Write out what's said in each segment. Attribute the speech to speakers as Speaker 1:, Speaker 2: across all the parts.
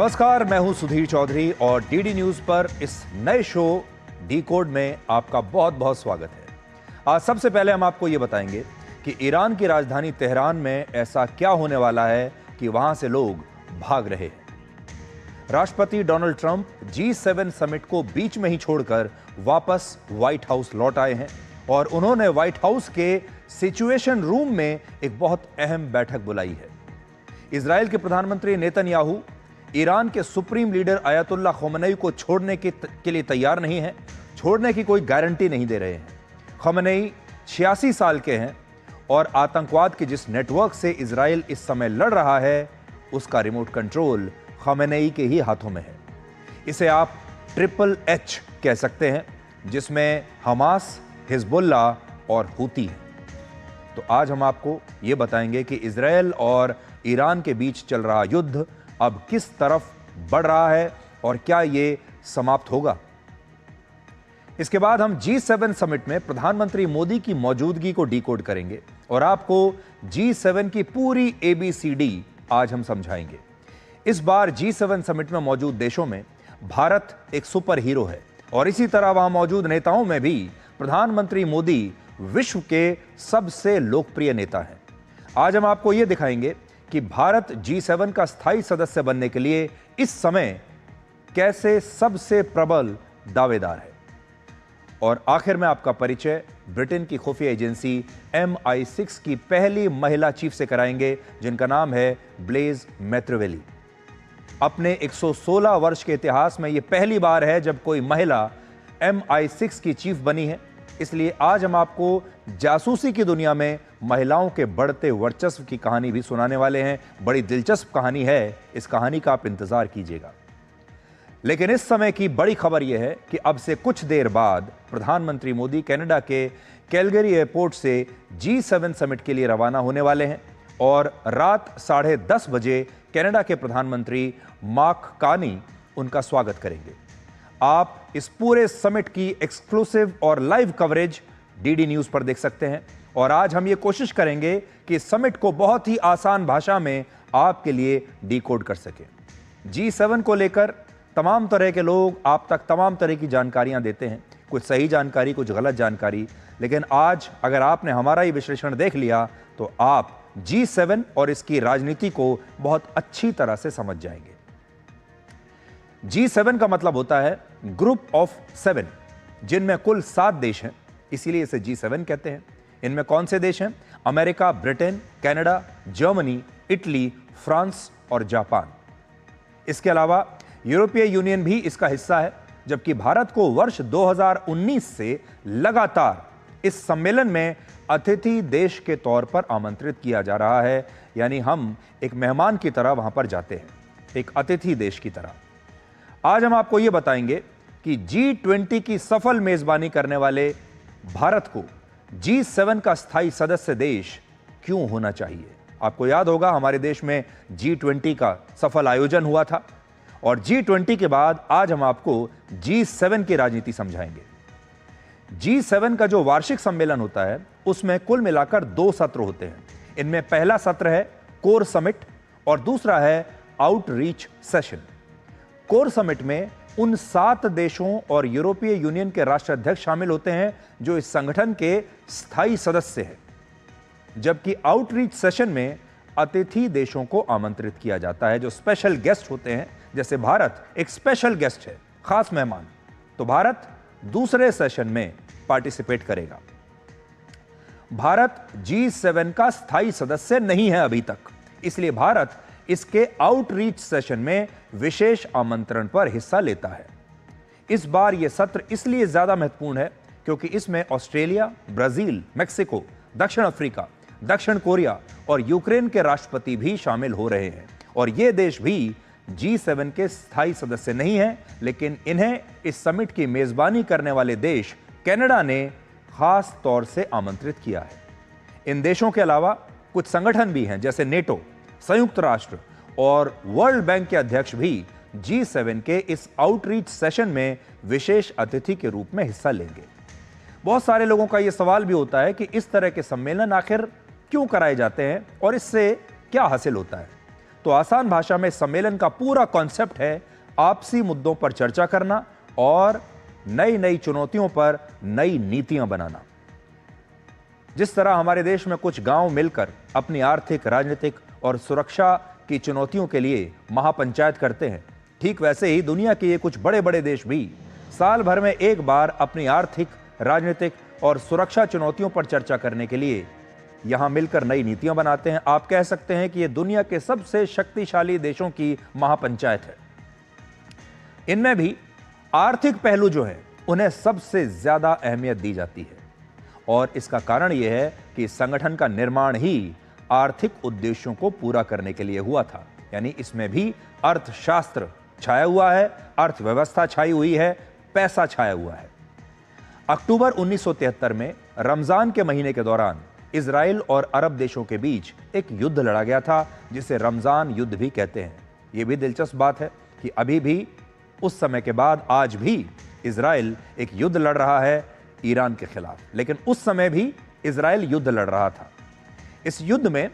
Speaker 1: नमस्कार, मैं हूं सुधीर चौधरी और डीडी न्यूज पर इस नए शो डी कोड में आपका बहुत बहुत स्वागत है। आज सबसे पहले हम आपको यह बताएंगे कि ईरान की राजधानी तेहरान में ऐसा क्या होने वाला है कि वहां से लोग भाग रहे हैं। राष्ट्रपति डोनाल्ड ट्रंप G7 समिट को बीच में ही छोड़कर वापस व्हाइट हाउस लौट आए हैं और उन्होंने व्हाइट हाउस के सिचुएशन रूम में एक बहुत अहम बैठक बुलाई है। इजराइल के प्रधानमंत्री नेतन्याहू ईरान के सुप्रीम लीडर अयतुल्ला खमेनी को छोड़ने के लिए तैयार नहीं है, छोड़ने की कोई गारंटी नहीं दे रहे हैं। खमेनी 86 साल के हैं और आतंकवाद के जिस नेटवर्क से इजराइल इस समय लड़ रहा है उसका रिमोट कंट्रोल खमेनी के ही हाथों में है। इसे आप ट्रिपल एच कह सकते हैं, जिसमें हमास, हिजबुल्ला और हूती है। तो आज हम आपको यह बताएंगे कि इजराइल और ईरान के बीच चल रहा युद्ध अब किस तरफ बढ़ रहा है और क्या यह समाप्त होगा। इसके बाद हम G7 समिट में प्रधानमंत्री मोदी की मौजूदगी को डिकोड करेंगे और आपको G7 की पूरी ABCD आज हम समझाएंगे। इस बार G7 समिट में मौजूद देशों में भारत एक सुपर हीरो है और इसी तरह वहां मौजूद नेताओं में भी प्रधानमंत्री मोदी विश्व के सबसे लोकप्रिय नेता हैं। आज हम आपको यह दिखाएंगे कि भारत G7 का स्थायी सदस्य बनने के लिए इस समय कैसे सबसे प्रबल दावेदार है। और आखिर में आपका परिचय ब्रिटेन की खुफिया एजेंसी MI6 की पहली महिला चीफ से कराएंगे, जिनका नाम है ब्लेज मैत्रेवेली। अपने 116 वर्ष के इतिहास में यह पहली बार है जब कोई महिला MI6 की चीफ बनी है। इसलिए आज हम आपको जासूसी की दुनिया में महिलाओं के बढ़ते वर्चस्व की कहानी भी सुनाने वाले हैं। बड़ी दिलचस्प कहानी है, इस कहानी का आप इंतजार कीजिएगा। लेकिन इस समय की बड़ी खबर यह है कि अब से कुछ देर बाद प्रधानमंत्री मोदी कनाडा के कैलगरी एयरपोर्ट से G7 समिट के लिए रवाना होने वाले हैं और रात 10:30 बजे कनाडा के प्रधानमंत्री मार्क कार्नी उनका स्वागत करेंगे। आप इस पूरे समिट की एक्सक्लूसिव और लाइव कवरेज डीडी न्यूज पर देख सकते हैं और आज हम ये कोशिश करेंगे कि समिट को बहुत ही आसान भाषा में आपके लिए डिकोड कर सकें। G7 को लेकर तमाम तरह के लोग आप तक तमाम तरह की जानकारियां देते हैं, कुछ सही जानकारी, कुछ गलत जानकारी। लेकिन आज अगर आपने हमारा ये विश्लेषण देख लिया तो आप G7 और इसकी राजनीति को बहुत अच्छी तरह से समझ जाएंगे। G7 का मतलब होता है ग्रुप ऑफ 7, जिनमें कुल 7 देश हैं, इसीलिए इसे G7 कहते हैं। इनमें कौन से देश हैं? America, Britain, Canada, Germany, Italy, France और जापान। इसके अलावा यूरोपीय यूनियन भी इसका हिस्सा है, जबकि भारत को वर्ष 2019 से लगातार इस सम्मेलन में अतिथि देश के तौर पर आमंत्रित किया जा रहा है। यानी हम एक मेहमान की तरह वहां पर जाते हैं, एक अतिथि देश की तरह। आज हम आपको यह बताएंगे कि G20 की सफल मेजबानी करने वाले भारत को G7 का स्थायी सदस्य देश क्यों होना चाहिए। आपको याद होगा हमारे देश में G20 का सफल आयोजन हुआ था और G20 के बाद आज हम आपको G7 की राजनीति समझाएंगे। G7 का जो वार्षिक सम्मेलन होता है उसमें कुल मिलाकर 2 सत्र होते हैं। इनमें पहला सत्र है कोर समिट और दूसरा है आउटरीच सेशन। कोर समिट में उन 7 देशों और यूरोपीय यूनियन के राष्ट्राध्यक्ष शामिल होते हैं जो इस संगठन के स्थायी सदस्य हैं, जबकि आउटरीच सेशन में अतिथि देशों को आमंत्रित किया जाता है जो स्पेशल गेस्ट होते हैं। जैसे भारत एक स्पेशल गेस्ट है, खास मेहमान, तो भारत दूसरे सेशन में पार्टिसिपेट करेगा। भारत G7 का स्थायी सदस्य नहीं है अभी तक, इसलिए भारत इसके आउटरीच सेशन में विशेष आमंत्रण पर हिस्सा लेता है। इस बार यह सत्र इसलिए ज्यादा महत्वपूर्ण है क्योंकि इसमें ऑस्ट्रेलिया, ब्राजील, मेक्सिको, दक्षिण अफ्रीका, दक्षिण कोरिया और यूक्रेन के राष्ट्रपति भी शामिल हो रहे हैं और ये देश भी G7 के स्थायी सदस्य नहीं हैं, लेकिन इन्हें इस समिट की मेजबानी करने वाले देश कनाडा ने खास तौर से आमंत्रित किया है। इन देशों के अलावा कुछ संगठन भी हैं जैसे नेटो, संयुक्त राष्ट्र और वर्ल्ड बैंक के अध्यक्ष भी G7 के इस आउटरीच सेशन में विशेष अतिथि के रूप में हिस्सा लेंगे। बहुत सारे लोगों का यह सवाल भी होता है कि इस तरह के सम्मेलन आखिर क्यों कराए जाते हैं और इससे क्या हासिल होता है। तो आसान भाषा में सम्मेलन का पूरा कॉन्सेप्ट है आपसी मुद्दों पर चर्चा करना और नई नई चुनौतियों पर नई नीतियां बनाना। जिस तरह हमारे देश में कुछ गांव मिलकर अपनी आर्थिक, राजनीतिक और सुरक्षा की चुनौतियों के लिए महापंचायत करते हैं, ठीक वैसे ही दुनिया के ये कुछ बड़े बड़े देश भी साल भर में एक बार अपनी आर्थिक, राजनीतिक और सुरक्षा चुनौतियों पर चर्चा करने के लिए यहां मिलकर नई नीतियां बनाते हैं। आप कह सकते हैं कि यह दुनिया के सबसे शक्तिशाली देशों की महापंचायत है। इनमें भी आर्थिक पहलू जो है उन्हें सबसे ज्यादा अहमियत दी जाती है और इसका कारण यह है कि संगठन का निर्माण ही आर्थिक उद्देश्यों को पूरा करने के लिए हुआ था। यानी इसमें भी अर्थशास्त्र छाया हुआ है, अर्थव्यवस्था छाई हुई है, पैसा छाया हुआ है। अक्टूबर 1973 में रमजान के महीने के दौरान इजराइल और अरब देशों के बीच एक युद्ध लड़ा गया था, जिसे रमजान युद्ध भी कहते हैं। यह भी दिलचस्प बात है कि अभी भी उस समय के बाद आज भी इजराइल एक युद्ध लड़ रहा है ईरान के खिलाफ, लेकिन उस समय भी इजराइल युद्ध लड़ रहा था। इस युद्ध में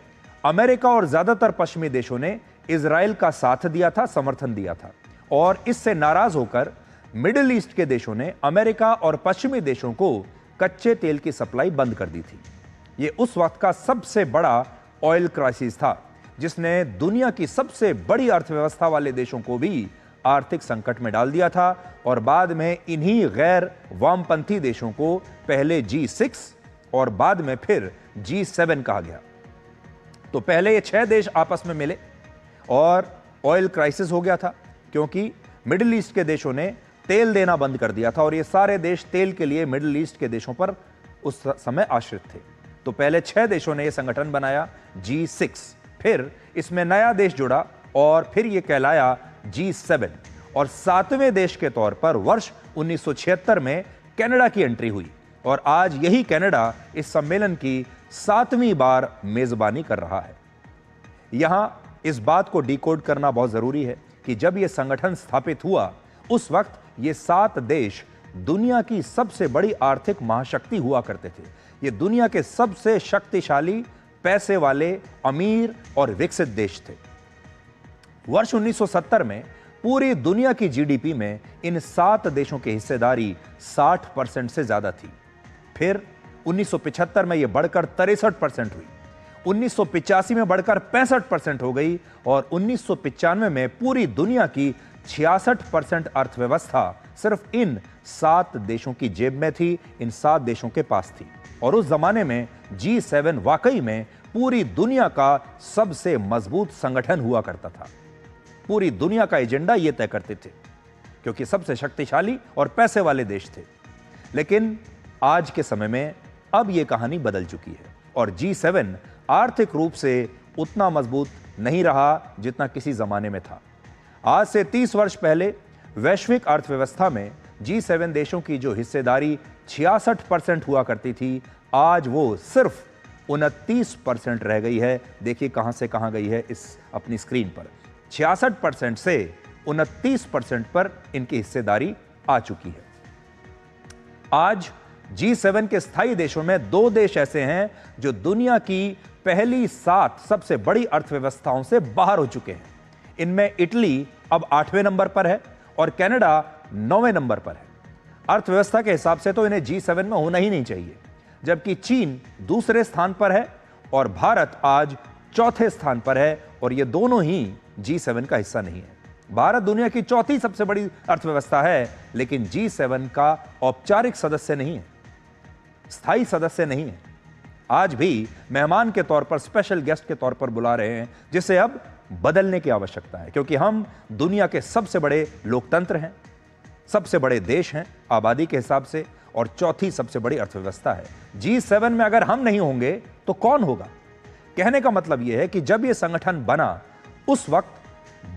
Speaker 1: अमेरिका और ज्यादातर पश्चिमी देशों ने इजराइल का साथ दिया था, समर्थन दिया था और इससे नाराज होकर मिडिल ईस्ट के देशों ने अमेरिका और पश्चिमी देशों को कच्चे तेल की सप्लाई बंद कर दी थी। यह उस वक्त का सबसे बड़ा ऑयल क्राइसिस था, जिसने दुनिया की सबसे बड़ी अर्थव्यवस्था वाले देशों को भी आर्थिक संकट में डाल दिया था और बाद में इन्हीं गैर वामपंथी देशों को पहले G6 और बाद में फिर G7 कहा गया। तो पहले ये 6 देश आपस में मिले और ऑयल क्राइसिस हो गया था, क्योंकि मिडिल ईस्ट के देशों ने तेल देना बंद कर दिया था और ये सारे देश तेल के लिए मिडिल ईस्ट के देशों पर उस समय आश्रित थे। तो पहले 6 देशों ने यह संगठन बनाया G6, फिर इसमें नया देश जुड़ा और फिर यह कहलाया G7 और 7वें देश के तौर पर वर्ष 1976 में कनाडा की एंट्री हुई और आज यही कनाडा इस सम्मेलन की 7वीं बार मेजबानी कर रहा है। यहां इस बात को डिकोड करना बहुत जरूरी है कि जब यह संगठन स्थापित हुआ उस वक्त ये 7 देश दुनिया की सबसे बड़ी आर्थिक महाशक्ति हुआ करते थे। ये दुनिया के सबसे शक्तिशाली, पैसे वाले, अमीर और विकसित देश थे। वर्ष 1970 में पूरी दुनिया की जीडीपी में इन 7 देशों की हिस्सेदारी 60% से ज्यादा थी। फिर 1975 में यह बढ़कर 63% हुई, 1985 में बढ़कर 65% हो गई और 1995 में पूरी दुनिया की 66% अर्थव्यवस्था सिर्फ इन 7 देशों की जेब में थी, इन 7 देशों के पास थी। और उस जमाने में G7 वाकई में पूरी दुनिया का सबसे मजबूत संगठन हुआ करता था। पूरी दुनिया का एजेंडा ये तय करते थे, क्योंकि सबसे शक्तिशाली और पैसे वाले देश थे। लेकिन आज के समय में अब यह कहानी बदल चुकी है और G7 आर्थिक रूप से उतना मजबूत नहीं रहा जितना किसी जमाने में था। आज से 30 वर्ष पहले वैश्विक अर्थव्यवस्था में G7 देशों की जो हिस्सेदारी 66% हुआ करती थी, आज वो सिर्फ 29% रह गई है। देखिए कहां से कहां गई है इस अपनी स्क्रीन पर। 66% से 29% पर इनकी हिस्सेदारी आ चुकी है। आज G7 के स्थायी देशों में 2 देश ऐसे हैं जो दुनिया की पहली 7 सबसे बड़ी अर्थव्यवस्थाओं से बाहर हो चुके हैं। इनमें इटली अब 8वें नंबर पर है और कनाडा 9वें नंबर पर है। अर्थव्यवस्था के हिसाब से तो इन्हें G7 में होना ही नहीं चाहिए, जबकि चीन दूसरे स्थान पर है और भारत आज चौथे स्थान पर है और ये दोनों ही G7 का हिस्सा नहीं है। भारत दुनिया की चौथी सबसे बड़ी अर्थव्यवस्था है, लेकिन G7 का औपचारिक सदस्य नहीं है, स्थायी सदस्य नहीं है। आज भी मेहमान के तौर पर, स्पेशल गेस्ट के तौर पर बुला रहे हैं, जिसे अब बदलने की आवश्यकता है, क्योंकि हम दुनिया के सबसे बड़े लोकतंत्र हैं, सबसे बड़े देश हैं आबादी के हिसाब से और चौथी सबसे बड़ी अर्थव्यवस्था है। G7 में अगर हम नहीं होंगे तो कौन होगा? कहने का मतलब यह है कि जब यह संगठन बना उस वक्त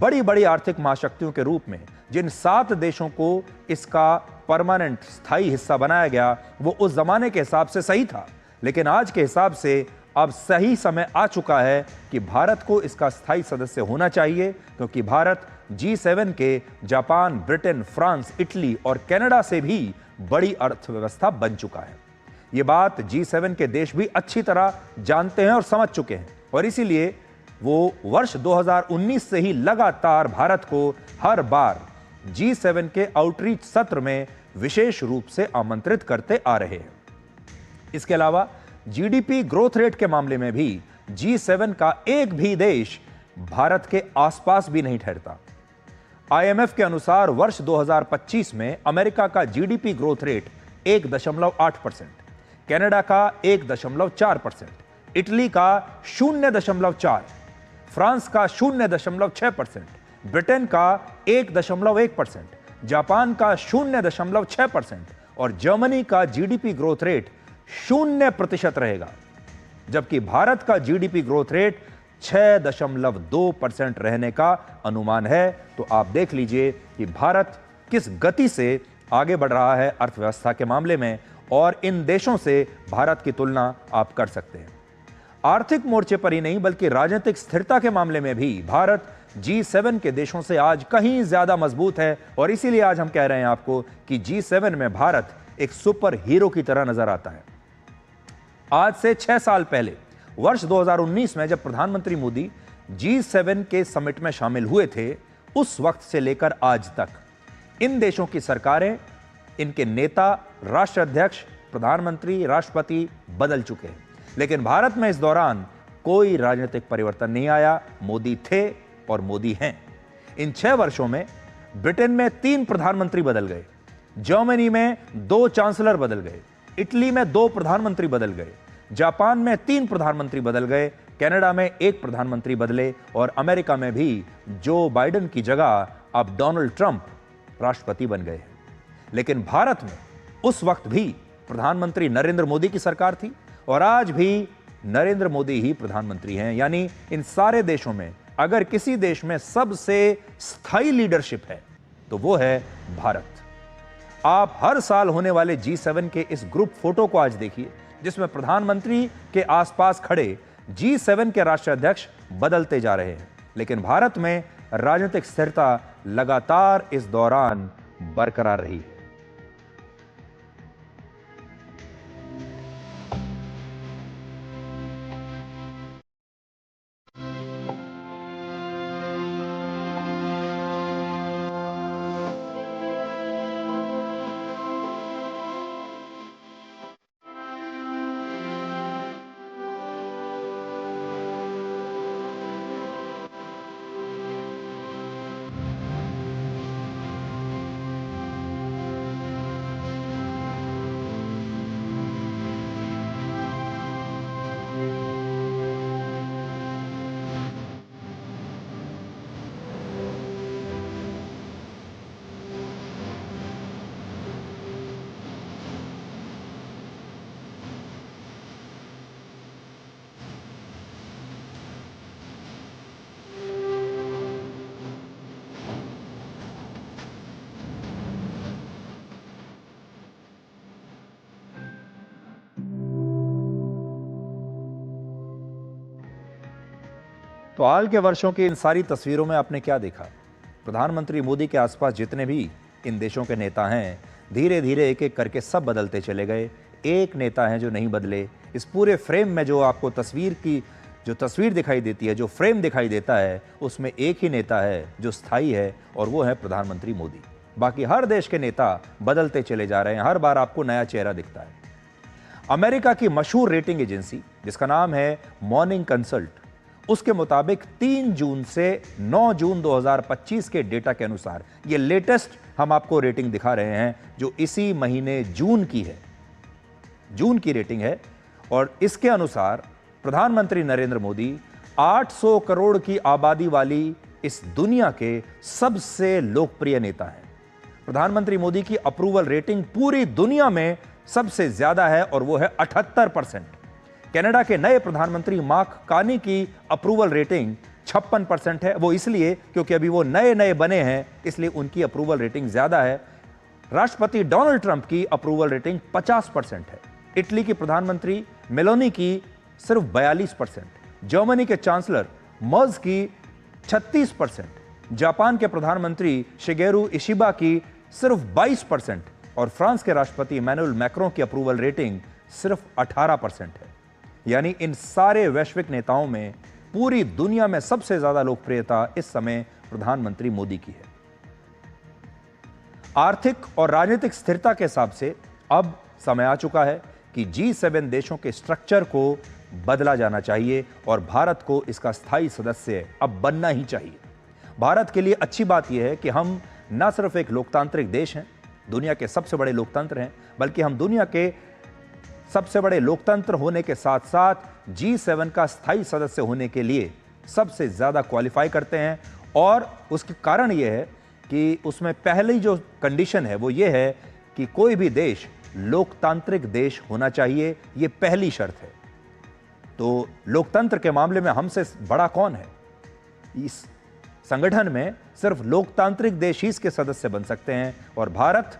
Speaker 1: बड़ी बड़ी आर्थिक महाशक्तियों के रूप में जिन 7 देशों को इसका परमानेंट स्थायी हिस्सा बनाया गया, वो उस जमाने के हिसाब से सही था, लेकिन आज के हिसाब से अब सही समय आ चुका है कि भारत को इसका स्थायी सदस्य होना चाहिए, क्योंकि भारत G7 के जापान, ब्रिटेन, फ्रांस, इटली और कनाडा से भी बड़ी अर्थव्यवस्था बन चुका है। यह बात G7 के देश भी अच्छी तरह जानते हैं और समझ चुके हैं और इसीलिए वो वर्ष 2019 से ही लगातार भारत को हर बार G7 के आउटरीच सत्र में विशेष रूप से आमंत्रित करते आ रहे हैं। इसके अलावा जीडीपी ग्रोथ रेट के मामले में भी G7 का एक भी देश भारत के आसपास भी नहीं ठहरता। IMF के अनुसार वर्ष 2025 में अमेरिका का जीडीपी ग्रोथ रेट 1.8%, कनाडा का 1.4%, इटली का 0.4%, फ्रांस का 0.6%, ब्रिटेन का 1.1%, जापान का 0.6% और जर्मनी का जीडीपी ग्रोथ रेट 0% रहेगा, जबकि भारत का जीडीपी ग्रोथ रेट 6.2% रहने का अनुमान है। तो आप देख लीजिए कि भारत किस गति से आगे बढ़ रहा है अर्थव्यवस्था के मामले में, और इन देशों से भारत की तुलना आप कर सकते हैं। आर्थिक मोर्चे पर ही नहीं बल्कि राजनीतिक स्थिरता के मामले में भी भारत G7 के देशों से आज कहीं ज्यादा मजबूत है, और इसीलिए आज हम कह रहे हैं आपको कि G7 में भारत एक सुपर हीरो की तरह नजर आता है। आज से 6 साल पहले वर्ष 2019 में जब प्रधानमंत्री मोदी G7 के समिट में शामिल हुए थे, उस वक्त से लेकर आज तक इन देशों की सरकारें, इनके नेता, राष्ट्राध्यक्ष, प्रधानमंत्री, राष्ट्रपति बदल चुके हैं, लेकिन भारत में इस दौरान कोई राजनीतिक परिवर्तन नहीं आया। मोदी थे और मोदी हैं। इन 6 वर्षों में ब्रिटेन में 3 प्रधानमंत्री बदल गए, जर्मनी में 2 चांसलर बदल गए, इटली में 2 प्रधानमंत्री बदल गए, जापान में 3 प्रधानमंत्री बदल गए, कनाडा में 1 प्रधानमंत्री बदले और अमेरिका में भी जो बाइडेन की जगह अब डोनाल्ड ट्रंप राष्ट्रपति बन गए हैं। लेकिन भारत में उस वक्त भी प्रधानमंत्री नरेंद्र मोदी की सरकार थी और आज भी नरेंद्र मोदी ही प्रधानमंत्री हैं। यानी इन सारे देशों में अगर किसी देश में सबसे स्थायी लीडरशिप है तो वो है भारत। आप हर साल होने वाले G7 के इस ग्रुप फोटो को आज देखिए, जिसमें प्रधानमंत्री के आसपास खड़े G7 के राष्ट्राध्यक्ष बदलते जा रहे हैं, लेकिन भारत में राजनीतिक स्थिरता लगातार इस दौरान बरकरार रही है। तो हाल के वर्षों की इन सारी तस्वीरों में आपने क्या देखा? प्रधानमंत्री मोदी के आसपास जितने भी इन देशों के नेता हैं, धीरे धीरे एक एक करके सब बदलते चले गए। एक नेता है जो नहीं बदले। इस पूरे फ्रेम में जो आपको तस्वीर दिखाई देती है, जो फ्रेम दिखाई देता है, उसमें एक ही नेता है जो स्थायी है और वो है प्रधानमंत्री मोदी। बाकी हर देश के नेता बदलते चले जा रहे हैं, हर बार आपको नया चेहरा दिखता है। अमेरिका की मशहूर रेटिंग एजेंसी जिसका नाम है मॉर्निंग कंसल्ट, उसके मुताबिक 3 जून से 9 जून 2025 के डेटा के अनुसार, ये लेटेस्ट हम आपको रेटिंग दिखा रहे हैं जो इसी महीने जून की है, जून की रेटिंग है, और इसके अनुसार प्रधानमंत्री नरेंद्र मोदी 800 करोड़ की आबादी वाली इस दुनिया के सबसे लोकप्रिय नेता हैं। प्रधानमंत्री मोदी की अप्रूवल रेटिंग पूरी दुनिया में सबसे ज्यादा है और वो है 78%। कनाडा के नए प्रधानमंत्री मार्क कार्नी की अप्रूवल रेटिंग 56% है। वो इसलिए क्योंकि अभी वो नए बने हैं, इसलिए उनकी अप्रूवल रेटिंग ज्यादा है। राष्ट्रपति डोनाल्ड ट्रंप की अप्रूवल रेटिंग 50% है। इटली की प्रधानमंत्री मेलोनी की सिर्फ 42%, जर्मनी के चांसलर मर्ज की 36%, जापान के प्रधानमंत्री शिगेरू इशिबा की सिर्फ 22% और फ्रांस के राष्ट्रपति इमैनुअल मैक्रों की अप्रूवल रेटिंग सिर्फ 18% है। यानी इन सारे वैश्विक नेताओं में पूरी दुनिया में सबसे ज्यादा लोकप्रियता इस समय प्रधानमंत्री मोदी की है। आर्थिक और राजनीतिक स्थिरता के हिसाब से अब समय आ चुका है कि G7 देशों के स्ट्रक्चर को बदला जाना चाहिए और भारत को इसका स्थायी सदस्य अब बनना ही चाहिए। भारत के लिए अच्छी बात यह है कि हम न सिर्फ एक लोकतांत्रिक देश हैं, दुनिया के सबसे बड़े लोकतंत्र हैं, बल्कि हम दुनिया के सबसे बड़े लोकतंत्र होने के साथ साथ G7 का स्थायी सदस्य होने के लिए सबसे ज्यादा क्वालिफाई करते हैं। और उसके कारण यह है कि उसमें पहली जो कंडीशन है वो ये है कि कोई भी देश लोकतांत्रिक देश होना चाहिए, ये पहली शर्त है। तो लोकतंत्र के मामले में हमसे बड़ा कौन है? इस संगठन में सिर्फ लोकतांत्रिक देश ही इसके सदस्य बन सकते हैं और भारत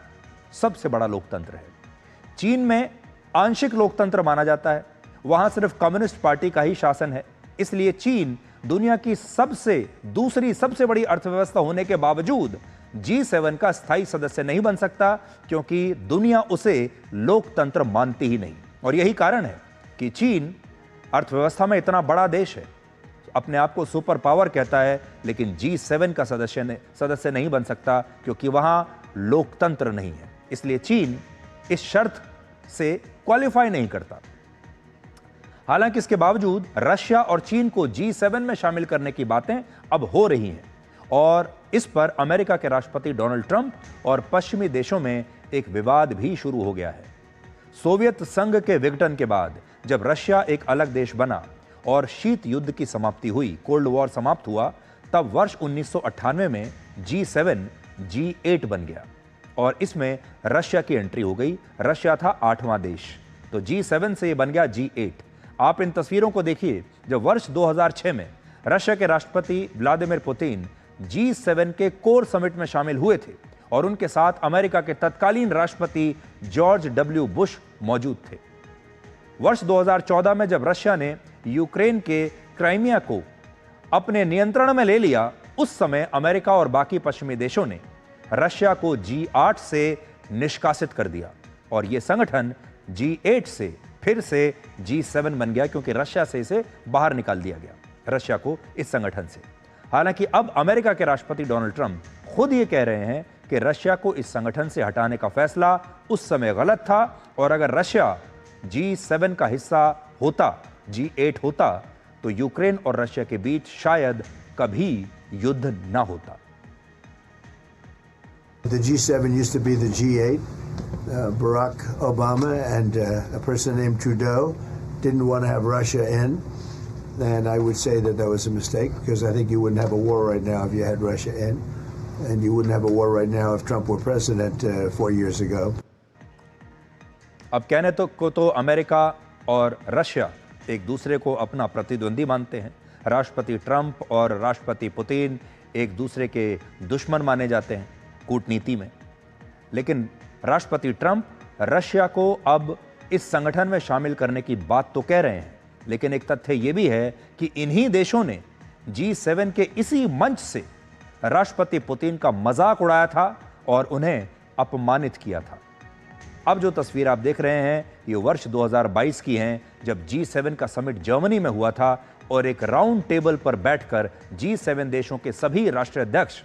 Speaker 1: सबसे बड़ा लोकतंत्र है। चीन में आंशिक लोकतंत्र माना जाता है, वहां सिर्फ कम्युनिस्ट पार्टी का ही शासन है, इसलिए चीन दुनिया की दूसरी सबसे बड़ी अर्थव्यवस्था होने के बावजूद G7 का स्थायी सदस्य नहीं बन सकता, क्योंकि दुनिया उसे लोकतंत्र मानती ही नहीं। और यही कारण है कि चीन अर्थव्यवस्था में इतना बड़ा देश है, अपने आप को सुपर पावर कहता है, लेकिन G7 का सदस्य नहीं बन सकता क्योंकि वहां लोकतंत्र नहीं है। इसलिए चीन इस शर्त से क्वालिफाई नहीं करता। हालांकि इसके बावजूद रशिया और चीन को G7 में शामिल करने की बातें अब हो रही हैं और इस पर अमेरिका के राष्ट्रपति डोनाल्ड ट्रंप और पश्चिमी देशों में एक विवाद भी शुरू हो गया है। सोवियत संघ के विघटन के बाद जब रशिया एक अलग देश बना और शीत युद्ध की समाप्ति हुई, कोल्ड वॉर समाप्त हुआ, तब वर्ष 1998 में G7 G8 बन गया और इसमें रशिया की एंट्री हो गई। रशिया था 8वां देश, तो G7 से ये बन गया G8। आप इन तस्वीरों को देखिए, जब वर्ष 2006 में रशिया के राष्ट्रपति व्लादिमीर पुतिन G7 के कोर समिट में शामिल हुए थे और उनके साथ अमेरिका के तत्कालीन राष्ट्रपति जॉर्ज W. बुश मौजूद थे। वर्ष 2014 में जब रशिया ने यूक्रेन के क्राइमिया को अपने नियंत्रण में ले लिया, उस समय अमेरिका और बाकी पश्चिमी देशों ने रशिया को G8 से निष्कासित कर दिया और यह संगठन G8 से फिर से G7 बन गया, क्योंकि रशिया से इसे बाहर निकाल दिया गया, रशिया को इस संगठन से। हालांकि अब अमेरिका के राष्ट्रपति डोनाल्ड ट्रंप खुद ये कह रहे हैं कि रशिया को इस संगठन से हटाने का फैसला उस समय गलत था और अगर रशिया G7 का हिस्सा होता, G8 होता, तो यूक्रेन और रशिया के बीच शायद कभी युद्ध ना होता।
Speaker 2: The G7 used to be the G8. Barack Obama and a person named Trudeau didn't want to have Russia in. And I would say that that was a mistake, because I think you wouldn't have a war right now if you had Russia in. And you wouldn't have a war right now if Trump were president 4 years ago.
Speaker 1: अब कहने तो America और Russia एक दूसरे को अपना प्रतिद्वंदी मानते हैं। राष्ट्रपति ट्रंप और राष्ट्रपति पुतिन एक दूसरे के दुश्मन माने जाते हैं कूटनीति में। लेकिन राष्ट्रपति ट्रंप रशिया को अब इस संगठन में शामिल करने की बात तो कह रहे हैं, लेकिन एक तथ्य यह भी है कि इन्हीं देशों ने G7 के इसी मंच से राष्ट्रपति पुतिन का मजाक उड़ाया था और उन्हें अपमानित किया था। अब जो तस्वीर आप देख रहे हैं ये वर्ष 2022 की हैं, जब G7 का समिट जर्मनी में हुआ था और एक राउंड टेबल पर बैठकर G7 देशों के सभी राष्ट्रीय अध्यक्ष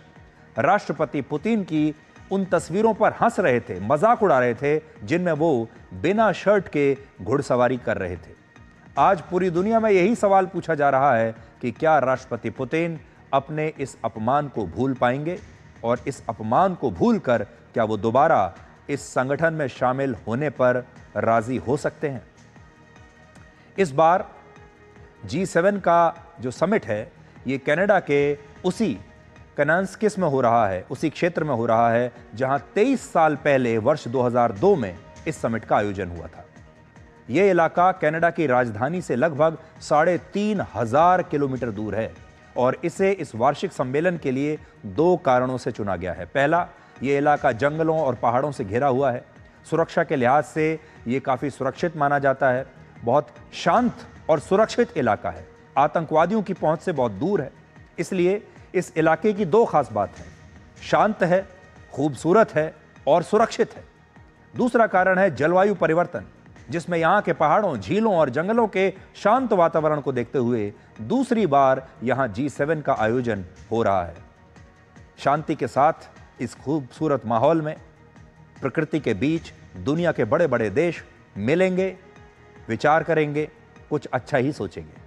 Speaker 1: राष्ट्रपति पुतिन की उन तस्वीरों पर हंस रहे थे, मजाक उड़ा रहे थे, जिनमें वो बिना शर्ट के घुड़सवारी कर रहे थे। आज पूरी दुनिया में यही सवाल पूछा जा रहा है कि क्या राष्ट्रपति पुतिन अपने इस अपमान को भूल पाएंगे और इस अपमान को भूलकर क्या वो दोबारा इस संगठन में शामिल होने पर राजी हो सकते हैं। इस बार G7 का जो समिट है ये कनाडा के उसी कनान्स्किस में हो रहा है, उसी क्षेत्र में हो रहा है जहां 23 साल पहले वर्ष 2002 में इस समिट का आयोजन हुआ था। यह इलाका कनाडा की राजधानी से लगभग 3,500 किलोमीटर दूर है और इसे इस वार्षिक सम्मेलन के लिए 2 कारणों से चुना गया है। पहला, यह इलाका जंगलों और पहाड़ों से घिरा हुआ है। सुरक्षा के लिहाज से यह काफ़ी सुरक्षित माना जाता है। बहुत शांत और सुरक्षित इलाका है, आतंकवादियों की पहुंच से बहुत दूर है। इसलिए इस इलाके की 2 खास बात है, शांत है, खूबसूरत है और सुरक्षित है। दूसरा कारण है जलवायु परिवर्तन। जिसमें यहां के पहाड़ों, झीलों और जंगलों के शांत वातावरण को देखते हुए दूसरी बार यहां G7 का आयोजन हो रहा है। शांति के साथ इस खूबसूरत माहौल में प्रकृति के बीच दुनिया के बड़े बड़े देश मिलेंगे, विचार करेंगे, कुछ अच्छा ही सोचेंगे।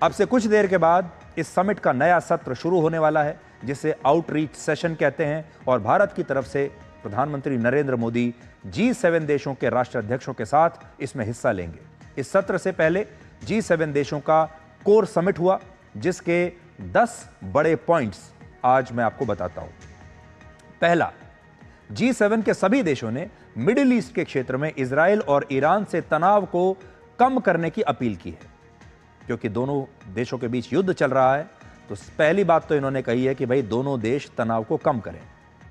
Speaker 1: अब से कुछ देर के बाद इस समिट का नया सत्र शुरू होने वाला है, जिसे आउटरीच सेशन कहते हैं, और भारत की तरफ से प्रधानमंत्री नरेंद्र मोदी G7 देशों के राष्ट्राध्यक्षों के साथ इसमें हिस्सा लेंगे। इस सत्र से पहले G7 देशों का कोर समिट हुआ, जिसके 10 बड़े पॉइंट्स आज मैं आपको बताता हूं। पहला, G7 के सभी देशों ने मिडिल ईस्ट के क्षेत्र में इजराइल और ईरान से तनाव को कम करने की अपील की है। क्योंकि दोनों देशों के बीच युद्ध चल रहा है, तो पहली बात तो इन्होंने कही है कि भाई दोनों देश तनाव को कम करें।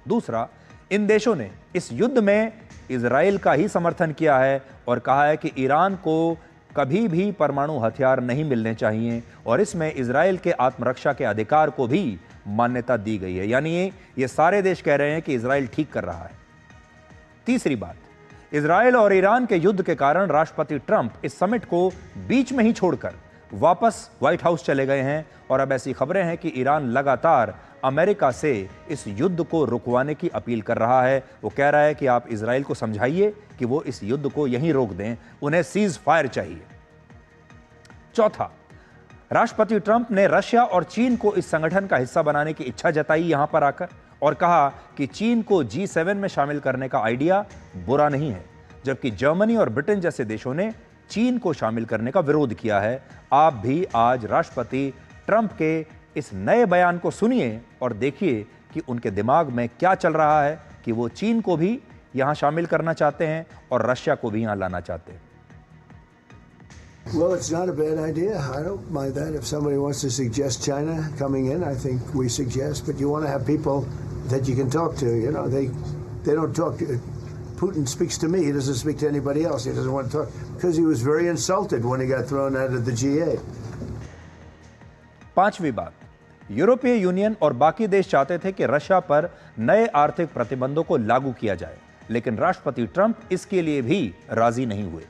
Speaker 1: दूसरा, इन देशों ने इस युद्ध में इजराइल का ही समर्थन किया है और कहा है कि ईरान को कभी भी परमाणु हथियार नहीं मिलने चाहिए, और इसमें इजराइल के आत्मरक्षा के अधिकार को भी मान्यता दी गई है। यानी ये सारे देश कह रहे हैं कि इजराइल ठीक कर रहा है। तीसरी बात, इजराइल और ईरान के युद्ध के कारण राष्ट्रपति ट्रंप इस समिट को बीच में ही छोड़कर वापस व्हाइट हाउस चले गए हैं, और अब ऐसी खबरें हैं कि ईरान लगातार अमेरिका से इस युद्ध को रुकवाने की अपील कर रहा है। वो कह रहा है कि आप इजराइल को समझाइए कि वो इस युद्ध को यहीं रोक दें, उन्हें सीज फायर चाहिए। चौथा, राष्ट्रपति ट्रंप ने रशिया और चीन को इस संगठन का हिस्सा बनाने की इच्छा जताई यहां पर आकर, और कहा कि चीन को G7 में शामिल करने का आइडिया बुरा नहीं है, जबकि जर्मनी और ब्रिटेन जैसे देशों ने चीन को शामिल करने का विरोध किया है। आप भी आज राष्ट्रपति ट्रंप के इस नए बयान को सुनिए और देखिए कि उनके दिमाग में क्या चल रहा है, कि वो चीन को भी यहां शामिल करना चाहते हैं और रशिया को भी यहां लाना चाहते हैं।
Speaker 2: Well, it's not a bad idea. I don't mind that. If somebody wants to suggest China coming in, I think we suggest. But you want to have people that you can talk to. You know, they don't talk to. Putin speaks to me. He doesn't speak to anybody else. He doesn't want to talk because he was very insulted when he got thrown out of the G8.
Speaker 1: पांचवी बात, यूरोपीय union और बाकी देश चाहते थे कि Russia पर नए आर्थिक प्रतिबंधों को लागू किया जाए, लेकिन राष्ट्रपति ट्रंप इसके लिए भी राजी नहीं हुए।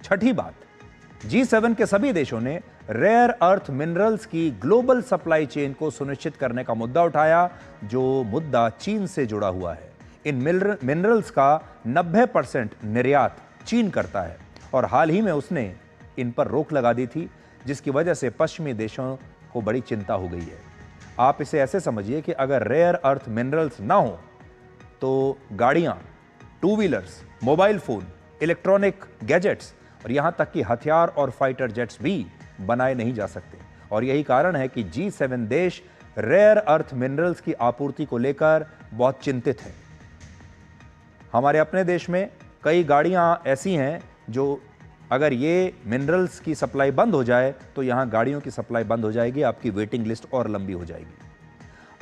Speaker 1: छठी बात, G7 के सभी देशों ने रेयर अर्थ मिनरल्स की ग्लोबल सप्लाई चेन को सुनिश्चित करने का मुद्दा उठाया, जो मुद्दा चीन से जुड़ा हुआ है। इन मिनरल्स का 90% निर्यात चीन करता है, और हाल ही में उसने इन पर रोक लगा दी थी, जिसकी वजह से पश्चिमी देशों को बड़ी चिंता हो गई है। आप इसे ऐसे समझिए कि अगर रेयर अर्थ मिनरल्स ना हो तो गाड़ियां, two wheelers, mobile phone, electronic gadgets और यहां तक कि हथियार और फाइटर जेट्स भी बनाए नहीं जा सकते। और यही कारण है कि G7 देश रेयर अर्थ मिनरल्स की आपूर्ति को लेकर बहुत चिंतित हैं। हमारे अपने देश में कई गाड़ियां ऐसी हैं जो अगर ये मिनरल्स की सप्लाई बंद हो जाए तो यहां गाड़ियों की सप्लाई बंद हो जाएगी, आपकी वेटिंग लिस्ट और लंबी हो जाएगी।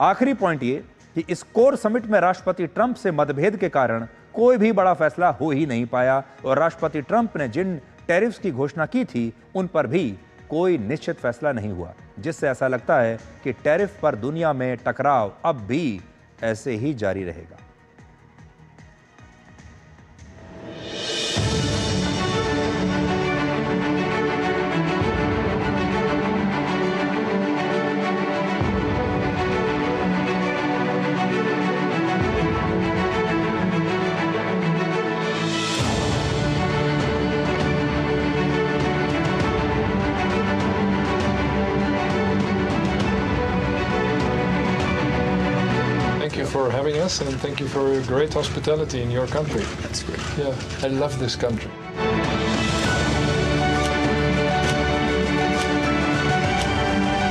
Speaker 1: आखिरी पॉइंट ये कि इस कोर समिट में राष्ट्रपति ट्रंप से मतभेद के कारण कोई भी बड़ा फैसला हो ही नहीं पाया, और राष्ट्रपति ट्रंप ने जिन टैरिफ्स की घोषणा की थी उन पर भी कोई निश्चित फैसला नहीं हुआ, जिससे ऐसा लगता है कि टैरिफ पर दुनिया में टकराव अब भी ऐसे ही जारी रहेगा।
Speaker 3: For having us, and thank you for your great hospitality in your country.
Speaker 4: That's great.
Speaker 3: Yeah, I love this country.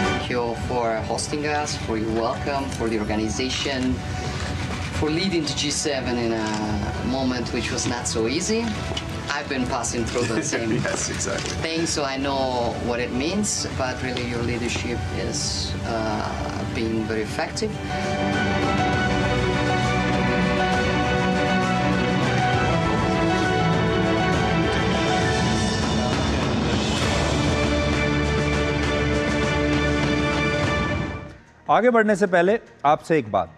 Speaker 4: Thank you for hosting us, for your welcome, for the organization, for leading the G7 in a moment which was not so easy. I've been passing through the same
Speaker 5: Yes, exactly.
Speaker 4: thing, so I know what it means, but really your leadership is being very effective.
Speaker 1: आगे बढ़ने से पहले आपसे एक बात,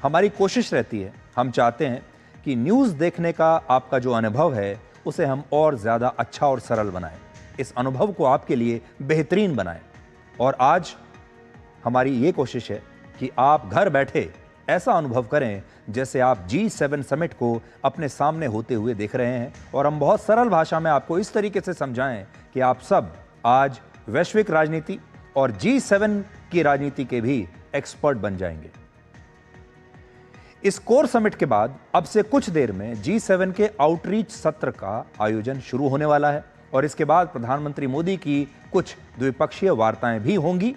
Speaker 1: हमारी कोशिश रहती है, हम चाहते हैं कि न्यूज़ देखने का आपका जो अनुभव है उसे हम और ज़्यादा अच्छा और सरल बनाएं, इस अनुभव को आपके लिए बेहतरीन बनाएं। और आज हमारी ये कोशिश है कि आप घर बैठे ऐसा अनुभव करें जैसे आप G7 समिट को अपने सामने होते हुए देख रहे हैं, और हम बहुत सरल भाषा में आपको इस तरीके से समझाएं कि आप सब आज वैश्विक राजनीति और G7 की राजनीति के भी एक्सपर्ट बन जाएंगे। इस कोर समिट के बाद अब से कुछ देर में G7 के आउटरीच सत्र का आयोजन शुरू होने वाला है, और इसके बाद प्रधानमंत्री मोदी की कुछ द्विपक्षीय वार्ताएं भी होंगी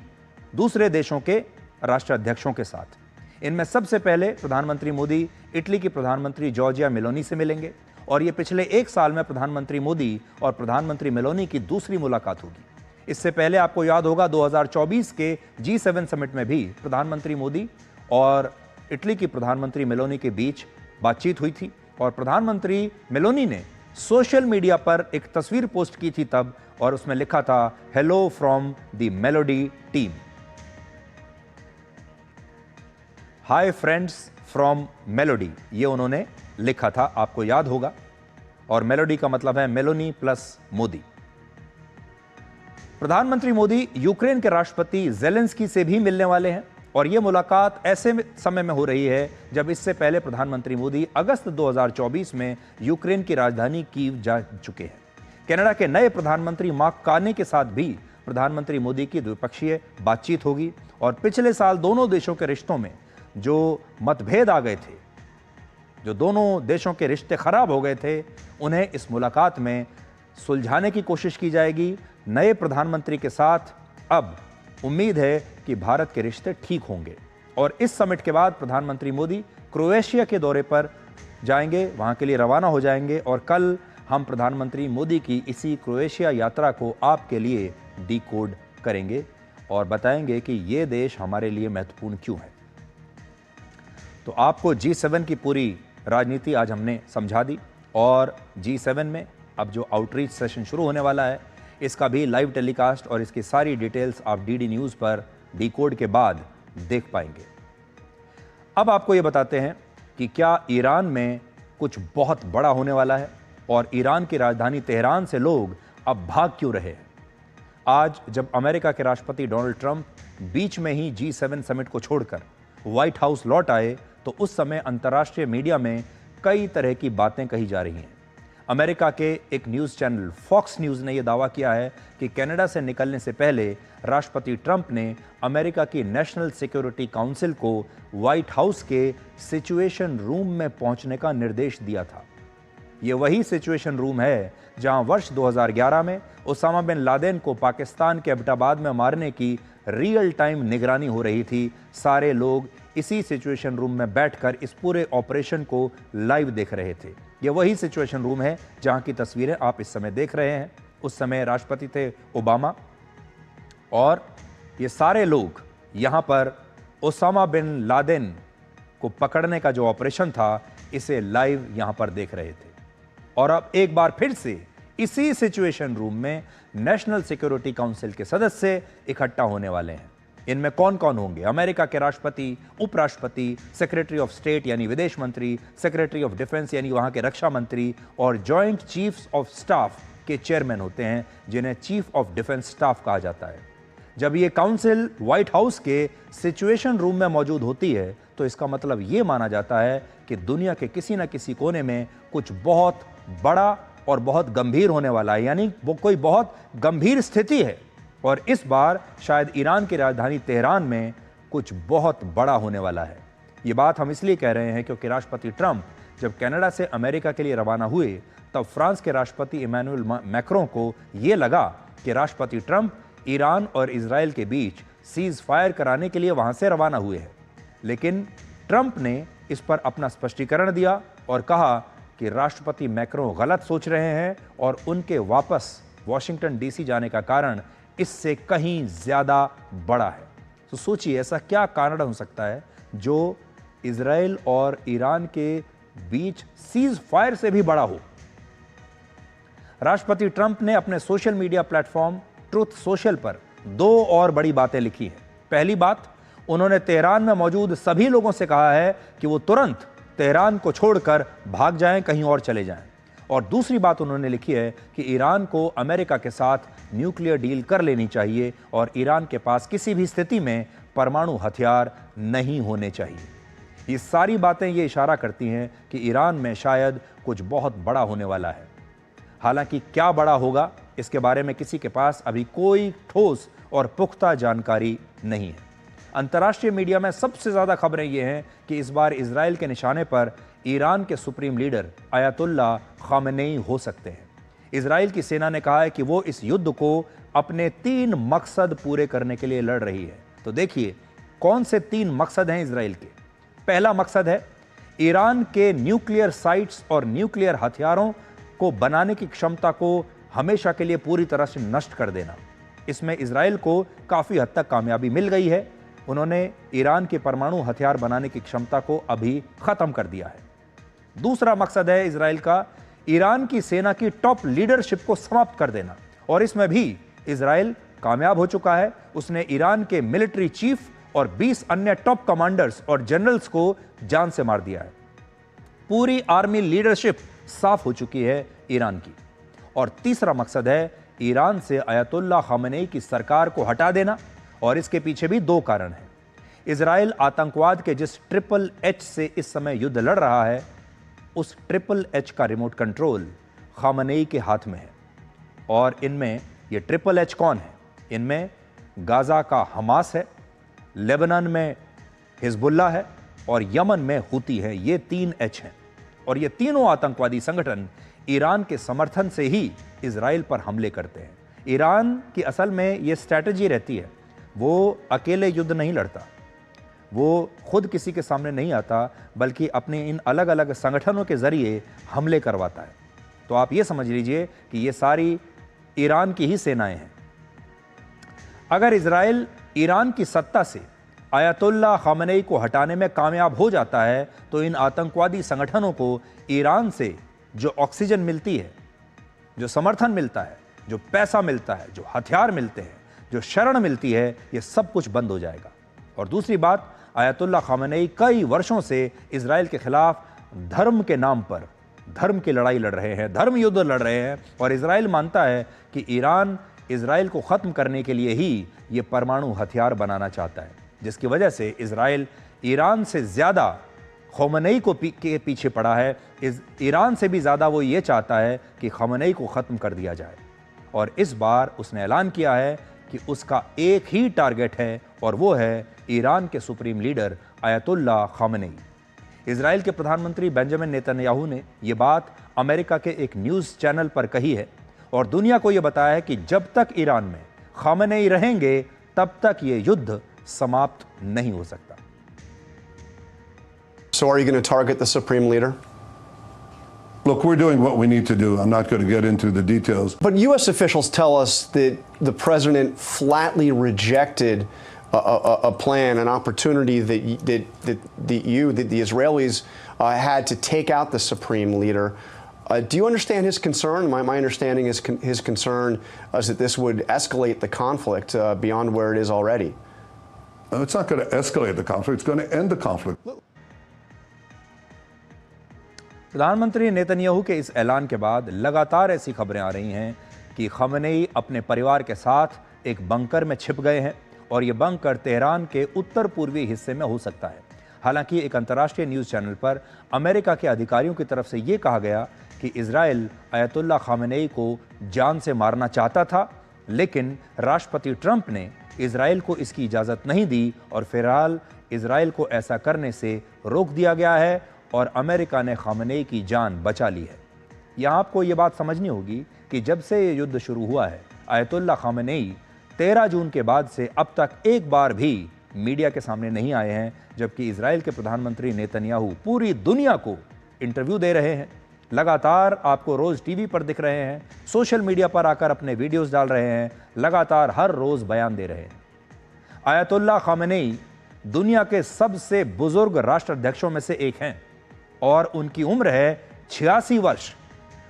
Speaker 1: दूसरे देशों के राष्ट्राध्यक्षों के साथ। इनमें सबसे पहले प्रधानमंत्री मोदी इटली की प्रधानमंत्री जॉर्जिया मेलोनी से मिलेंगे, और ये पिछले एक साल में प्रधानमंत्री मोदी और प्रधानमंत्री मेलोनी की दूसरी मुलाकात होगी। इससे पहले आपको याद होगा 2024 के G7 समिट में भी प्रधानमंत्री मोदी और इटली की प्रधानमंत्री मेलोनी के बीच बातचीत हुई थी, और प्रधानमंत्री मेलोनी ने सोशल मीडिया पर एक तस्वीर पोस्ट की थी तब, और उसमें लिखा था hello from the melody team, hi friends from melody, ये उन्होंने लिखा था, आपको याद होगा। और मेलोडी का मतलब है मेलोनी प्लस मोदी। प्रधानमंत्री मोदी यूक्रेन के राष्ट्रपति ज़ेलेंस्की से भी मिलने वाले हैं, और यह मुलाकात ऐसे समय में हो रही है जब इससे पहले प्रधानमंत्री मोदी अगस्त 2024 में यूक्रेन की राजधानी कीव जा चुके हैं। कनाडा के नए प्रधानमंत्री मार्क कार्ने के साथ भी प्रधानमंत्री मोदी की द्विपक्षीय बातचीत होगी, और पिछले साल दोनों देशों के रिश्तों में जो मतभेद आ गए थे, जो दोनों देशों के रिश्ते खराब हो गए थे, उन्हें इस मुलाकात में सुलझाने की कोशिश की जाएगी। नए प्रधानमंत्री के साथ अब उम्मीद है कि भारत के रिश्ते ठीक होंगे, और इस समिट के बाद प्रधानमंत्री मोदी क्रोएशिया के दौरे पर जाएंगे, वहां के लिए रवाना हो जाएंगे, और कल हम प्रधानमंत्री मोदी की इसी क्रोएशिया यात्रा को आपके लिए डिकोड करेंगे और बताएंगे कि ये देश हमारे लिए महत्वपूर्ण क्यों है। तो आपको G7 की पूरी राजनीति आज हमने समझा दी, और G7 में अब जो आउटरीच सेशन शुरू होने वाला है, इसका भी लाइव टेलीकास्ट और इसकी सारी डिटेल्स आप DD न्यूज़ पर डिकोड के बाद देख पाएंगे। अब आपको ये बताते हैं कि क्या ईरान में कुछ बहुत बड़ा होने वाला है, और ईरान की राजधानी तेहरान से लोग अब भाग क्यों रहे हैं। आज जब अमेरिका के राष्ट्रपति डोनाल्ड ट्रंप बीच में ही G7 समिट को छोड़कर व्हाइट हाउस लौट आए, तो उस समय अंतर्राष्ट्रीय मीडिया में कई तरह की बातें कही जा रही हैं। अमेरिका के एक न्यूज़ चैनल फॉक्स न्यूज़ ने यह दावा किया है कि कनाडा से निकलने से पहले राष्ट्रपति ट्रंप ने अमेरिका की नेशनल सिक्योरिटी काउंसिल को व्हाइट हाउस के सिचुएशन रूम में पहुंचने का निर्देश दिया था। ये वही सिचुएशन रूम है जहां वर्ष 2011 में ओसामा बिन लादेन को पाकिस्तान के एबटाबाद में मारने की रियल टाइम निगरानी हो रही थी। सारे लोग इसी सिचुएशन रूम में बैठकर इस पूरे ऑपरेशन को लाइव देख रहे थे। यह वही सिचुएशन रूम है जहां की तस्वीरें आप इस समय देख रहे हैं। उस समय राष्ट्रपति थे ओबामा, और ये सारे लोग यहां पर ओसामा बिन लादेन को पकड़ने का जो ऑपरेशन था, इसे लाइव यहां पर देख रहे थे। और अब एक बार फिर से इसी सिचुएशन रूम में नेशनल सिक्योरिटी काउंसिल के सदस्य इकट्ठा होने वाले हैं। इनमें कौन कौन होंगे? अमेरिका के राष्ट्रपति, उपराष्ट्रपति, सेक्रेटरी ऑफ स्टेट यानी विदेश मंत्री, सेक्रेटरी ऑफ डिफेंस यानी वहां के रक्षा मंत्री, और जॉइंट चीफ्स ऑफ स्टाफ के चेयरमैन होते हैं, जिन्हें चीफ ऑफ डिफेंस स्टाफ कहा जाता है। जब ये काउंसिल व्हाइट हाउस के सिचुएशन रूम में मौजूद होती है, तो इसका मतलब ये माना जाता है कि दुनिया के किसी न किसी कोने में कुछ बहुत बड़ा और बहुत गंभीर होने वाला है, यानी वो कोई बहुत गंभीर स्थिति है। और इस बार शायद ईरान की राजधानी तेहरान में कुछ बहुत बड़ा होने वाला है। ये बात हम इसलिए कह रहे हैं क्योंकि राष्ट्रपति ट्रंप जब कनाडा से अमेरिका के लिए रवाना हुए, तब फ्रांस के राष्ट्रपति इमैनुअल मैक्रों को ये लगा कि राष्ट्रपति ट्रंप ईरान और इजराइल के बीच सीज फायर कराने के लिए वहां से रवाना हुए हैं। लेकिन ट्रंप ने इस पर अपना स्पष्टीकरण दिया और कहा कि राष्ट्रपति मैक्रों गलत सोच रहे हैं, और उनके वापस वॉशिंगटन डीसी जाने का कारण इससे कहीं ज्यादा बड़ा है। तो सोचिए, ऐसा क्या कारण हो सकता है जो इजराइल और ईरान के बीच सीज फायर से भी बड़ा हो। राष्ट्रपति ट्रंप ने अपने social media platform truth social पर दो और बड़ी बातें लिखी हैं। पहली बात, उन्होंने तेहरान में मौजूद सभी लोगों से कहा है कि वो तुरंत तेहरान को छोड़कर भाग जाएं, कहीं और चले जाएं। और दूसरी बात उन्होंने लिखी है कि ईरान को अमेरिका के साथ न्यूक्लियर डील कर लेनी चाहिए और ईरान के पास किसी भी स्थिति में परमाणु हथियार नहीं होने चाहिए। ये सारी बातें ये इशारा करती हैं कि ईरान में शायद कुछ बहुत बड़ा होने वाला है। हालांकि क्या बड़ा होगा, इसके बारे में किसी के पास अभी कोई ठोस और पुख्ता जानकारी नहीं है। अंतर्राष्ट्रीय मीडिया में सबसे ज़्यादा खबरें ये हैं कि इस बार इजराइल के निशाने पर ईरान के सुप्रीम लीडर आयतुल्ला खामेनेई हो सकते हैं। इजराइल की सेना ने कहा है कि वो इस युद्ध को अपने 3 मकसद पूरे करने के लिए लड़ रही है। तो देखिए कौन से 3 मकसद हैं इजराइल के। पहला मकसद है ईरान के न्यूक्लियर साइट्स और न्यूक्लियर हथियारों को बनाने की क्षमता को हमेशा के लिए पूरी तरह से नष्ट कर देना। इसमें इजराइल को काफ़ी हद तक कामयाबी मिल गई है। उन्होंने ईरान के परमाणु हथियार बनाने की क्षमता को अभी ख़त्म कर दिया है। दूसरा मकसद है इजराइल का ईरान की सेना की टॉप लीडरशिप को समाप्त कर देना, और इसमें भी इजराइल कामयाब हो चुका है। उसने ईरान के मिलिट्री चीफ और 20 अन्य टॉप कमांडर्स और जनरल्स को जान से मार दिया है। पूरी आर्मी लीडरशिप साफ हो चुकी है ईरान की। और तीसरा मकसद है ईरान से अयतुल्ला खामेनेई की सरकार को हटा देना, और इसके पीछे भी 2 कारण हैं। इजराइल आतंकवाद के जिस HHH से इस समय युद्ध लड़ रहा है, उस HHH का रिमोट कंट्रोल खामेनेई के हाथ में है। और इनमें ये HHH कौन है? इनमें गाजा का हमास है, लेबनान में हिजबुल्लाह है और यमन में हुती है। ये 3 H हैं, और ये तीनों आतंकवादी संगठन ईरान के समर्थन से ही इजराइल पर हमले करते हैं। ईरान की असल में ये स्ट्रैटेजी रहती है, वो अकेले युद्ध नहीं लड़ता, वो खुद किसी के सामने नहीं आता, बल्कि अपने इन अलग अलग संगठनों के जरिए हमले करवाता है। तो आप ये समझ लीजिए कि ये सारी ईरान की ही सेनाएं हैं। अगर इजराइल ईरान की सत्ता से आयतुल्ला खामेनेई को हटाने में कामयाब हो जाता है, तो इन आतंकवादी संगठनों को ईरान से जो ऑक्सीजन मिलती है, जो समर्थन मिलता है, जो पैसा मिलता है, जो हथियार मिलते हैं, जो शरण मिलती है, ये सब कुछ बंद हो जाएगा। और दूसरी बात, आयतुल्ला खामेनेई कई वर्षों से इजराइल के खिलाफ धर्म के नाम पर धर्म की लड़ाई लड़ रहे हैं, धर्म युद्ध लड़ रहे हैं, और इजराइल मानता है कि ईरान इजराइल को ख़त्म करने के लिए ही ये परमाणु हथियार बनाना चाहता है, जिसकी वजह से इजराइल ईरान से ज़्यादा खामेनेई के पीछे पड़ा है। ईरान से भी ज़्यादा वो ये चाहता है कि खामेनेई को ख़त्म कर दिया जाए। और इस बार उसने ऐलान किया है कि उसका एक ही टारगेट है, और वो है ईरान के supreme leader ayatollah Khamenei. Israel के प्रधानमंत्री बेंजामिन नेतन्याहू ने ये बात अमेरिका के एक न्यूज़ चैनल पर कही है, और दुनिया को ये बताया है कि जब तक ईरान में खामेनेई रहेंगे, तब तक ये युद्ध समाप्त नहीं हो सकता।
Speaker 5: So are you going to target the supreme leader?
Speaker 6: Look, we're doing what we need to do. I'm not going to get into the details.
Speaker 5: But U.S. officials tell us that the president flatly rejected a plan, an opportunity that the Israelis had to take out the supreme leader. Do you understand his concern? My understanding is his concern is that this would escalate the conflict beyond where it is already.
Speaker 6: It's not going to escalate the conflict. It's going to end the conflict.
Speaker 1: प्रधानमंत्री Netanyahu के इस ऐलान के बाद लगातार ऐसी खबरें आ रही हैं कि खामेनेई अपने परिवार के साथ एक बंकर में छिप गए हैं, और ये बंकर तेहरान के उत्तर पूर्वी हिस्से में हो सकता है। हालांकि एक अंतर्राष्ट्रीय न्यूज़ चैनल पर अमेरिका के अधिकारियों की तरफ से ये कहा गया कि इजराइल आयतुल्ला खामेनेई को जान से मारना चाहता था, लेकिन राष्ट्रपति ट्रंप ने इजराइल को इसकी इजाज़त नहीं दी, और फिलहाल इजराइल को ऐसा करने से रोक दिया गया है, और अमेरिका ने खामेनेई की जान बचा ली है। यहाँ आपको ये बात समझनी होगी कि जब से ये युद्ध शुरू हुआ है, आयतुल्ला खामेनेई 13 जून के बाद से अब तक एक बार भी मीडिया के सामने नहीं आए हैं, जबकि इजराइल के प्रधानमंत्री नेतन्याहू पूरी दुनिया को इंटरव्यू दे रहे हैं। लगातार आपको रोज़ टीवी पर दिख रहे हैं, सोशल मीडिया पर आकर अपने वीडियोस डाल रहे हैं, लगातार हर रोज़ बयान दे रहे हैं। आयतुल्ला खामेनेई दुनिया के सबसे बुजुर्ग राष्ट्राध्यक्षों में से एक हैं, और उनकी उम्र है 86 वर्ष,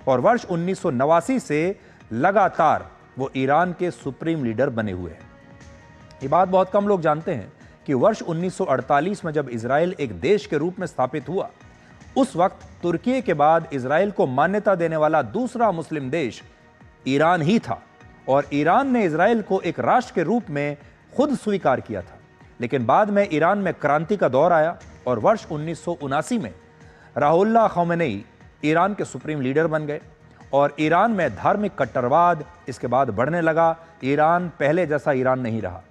Speaker 1: और वर्ष 1989 से लगातार वो ईरान के सुप्रीम लीडर बने हुए हैं। ये बात बहुत कम लोग जानते हैं कि वर्ष 1948 में जब इजराइल एक देश के रूप में स्थापित हुआ, उस वक्त तुर्की के बाद इजराइल को मान्यता देने वाला दूसरा मुस्लिम देश ईरान ही था और ईरान ने इजराइल को एक राष्ट्र के रूप में खुद स्वीकार किया था। लेकिन बाद में ईरान में क्रांति का दौर आया और वर्ष 1979 में रुहुल्लाह ख़ामेनी ईरान के सुप्रीम लीडर बन गए और ईरान में धार्मिक कट्टरवाद इसके बाद बढ़ने लगा। ईरान पहले जैसा ईरान नहीं रहा।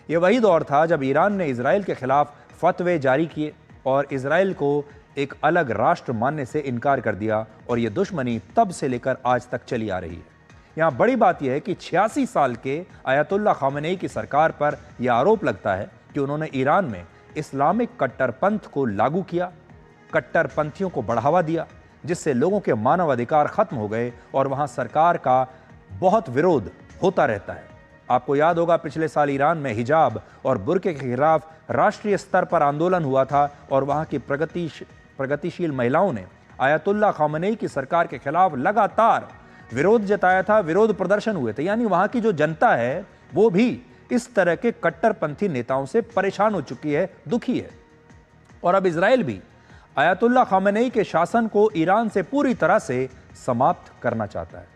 Speaker 1: यह वही दौर था जब ईरान ने इजराइल के खिलाफ फतवे जारी किए और इजराइल को एक अलग राष्ट्र मानने से इनकार कर दिया और यह दुश्मनी तब से लेकर आज तक चली आ रही है। यहाँ बड़ी बात यह है कि 86 साल के आयतुल्लाह ख़ामेनी की सरकार पर यह आरोप लगता है कि उन्होंने ईरान में इस्लामिक कट्टरपंथ को लागू किया, कट्टरपंथियों को बढ़ावा दिया, जिससे लोगों के मानव अधिकार खत्म हो गए और वहां सरकार का बहुत विरोध होता रहता है। आपको याद होगा पिछले साल ईरान में हिजाब और बुर्के के खिलाफ राष्ट्रीय स्तर पर आंदोलन हुआ था और वहां की प्रगतिशील महिलाओं ने आयतुल्लाह ख़ामेनी की सरकार के खिलाफ लगातार विरोध जताया था, विरोध प्रदर्शन हुए थे। यानी वहां की जो जनता है वो भी इस तरह के कट्टरपंथी नेताओं से परेशान हो चुकी है, दुखी है। और अब इजराइल भी आयतुल्लाह ख़ामेनी के शासन को ईरान से पूरी तरह से समाप्त करना चाहता है।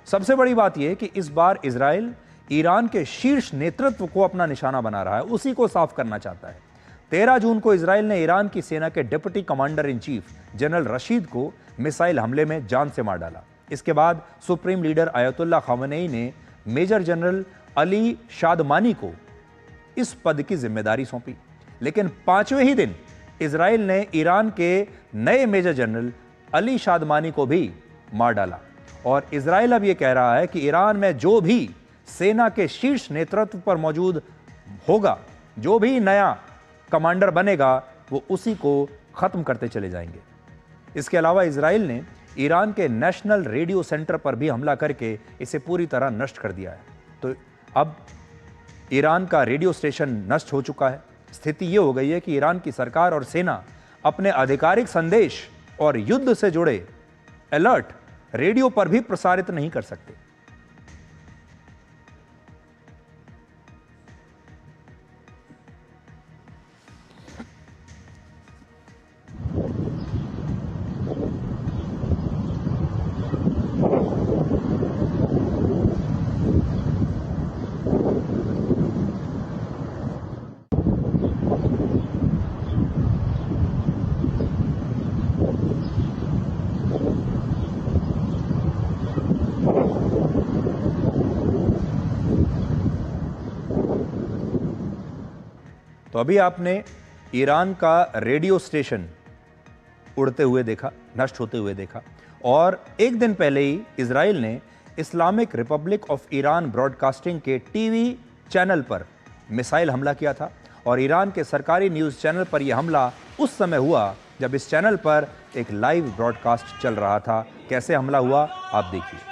Speaker 1: सबसे बड़ी बात यह कि इस बार इजराइल ईरान के शीर्ष नेतृत्व को अपना निशाना बना रहा है, उसी को साफ करना चाहता है। 13 जून को इजराइल ने ईरान की सेना के deputy commander in chief general Rashid को मिसाइल हमले में जान से मार डाला। इसके बाद सुप्रीम लीडर आयतुल्लाह ख़ामेनी ने मेजर जनरल अली शादमानी को इस पद की जिम्मेदारी सौंपी। लेकिन 5वें ही दिन इजराइल ने ईरान के नए मेजर जनरल अली शादमानी को भी मार डाला और इजराइल अब यह कह रहा है कि ईरान में जो भी सेना के शीर्ष नेतृत्व पर मौजूद होगा, जो भी नया कमांडर बनेगा, वो उसी को खत्म करते चले जाएंगे। इसके अलावा इजराइल ने ईरान के नेशनल रेडियो सेंटर पर भी हमला करके इसे पूरी तरह नष्ट कर दिया है। तो अब ईरान का रेडियो स्टेशन नष्ट हो चुका है। स्थिति यह हो गई है कि ईरान की सरकार और सेना अपने आधिकारिक संदेश और युद्ध से जुड़े अलर्ट रेडियो पर भी प्रसारित नहीं कर सकते। तो अभी आपने ईरान का रेडियो स्टेशन उड़ते हुए देखा, नष्ट होते हुए देखा और एक दिन पहले ही इजराइल ने Islamic Republic of Iran broadcasting के टीवी चैनल पर मिसाइल हमला किया था और ईरान के सरकारी न्यूज़ चैनल पर यह हमला उस समय हुआ जब इस चैनल पर एक लाइव ब्रॉडकास्ट चल रहा था। कैसे हमला हुआ आप देखिए।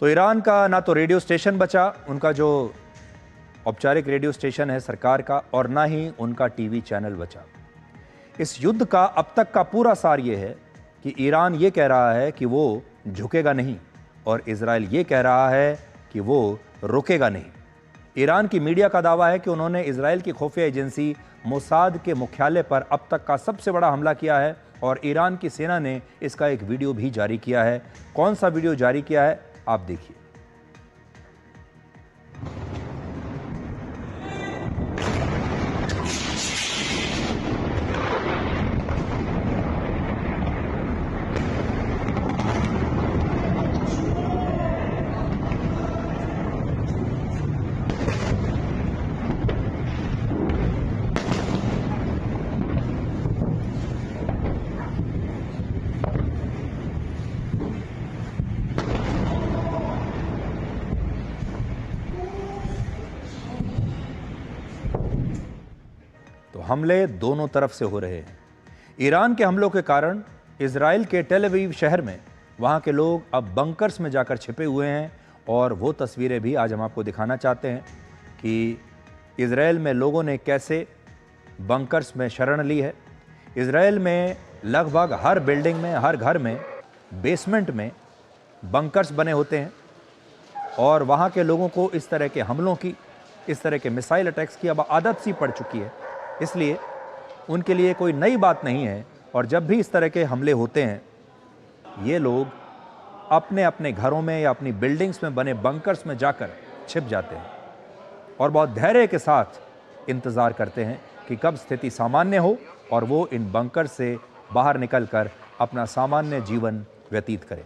Speaker 1: तो ईरान का ना तो रेडियो स्टेशन बचा, उनका जो औपचारिक रेडियो स्टेशन है सरकार का, और ना ही उनका टीवी चैनल बचा। इस युद्ध का अब तक का पूरा सार यह है कि ईरान ये कह रहा है कि वो झुकेगा नहीं और इजराइल ये कह रहा है कि वो रुकेगा नहीं। ईरान की मीडिया का दावा है कि उन्होंने इजराइल की खुफिया एजेंसी मोसाद के मुख्यालय पर अब तक का सबसे बड़ा हमला किया है और ईरान की सेना ने इसका एक वीडियो भी जारी किया है। कौन सा वीडियो जारी किया है आप देखिए। हमले दोनों तरफ से हो रहे हैं। ईरान के हमलों के कारण इजराइल के टेल अवीव शहर में वहाँ के लोग अब बंकर्स में जाकर छिपे हुए हैं और वो तस्वीरें भी आज हम आपको दिखाना चाहते हैं कि इज़राइल में लोगों ने कैसे बंकर्स में शरण ली है। इज़राइल में लगभग हर बिल्डिंग में, हर घर में, बेसमेंट में बंकर्स बने होते हैं और वहाँ के लोगों को इस तरह के हमलों की, इस तरह के मिसाइल अटैक्स की अब आदत सी पड़ चुकी है, इसलिए उनके लिए कोई नई बात नहीं है। और जब भी इस तरह के हमले होते हैं, ये लोग अपने अपने घरों में या अपनी बिल्डिंग्स में बने बंकर्स में जाकर छिप जाते हैं और बहुत धैर्य के साथ इंतज़ार करते हैं कि कब स्थिति सामान्य हो और वो इन बंकर से बाहर निकलकर अपना सामान्य जीवन व्यतीत करें।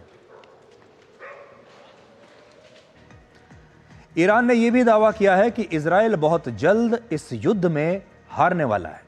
Speaker 1: ईरान ने यह भी दावा किया है कि इजराइल बहुत जल्द इस युद्ध में हारने वाला है।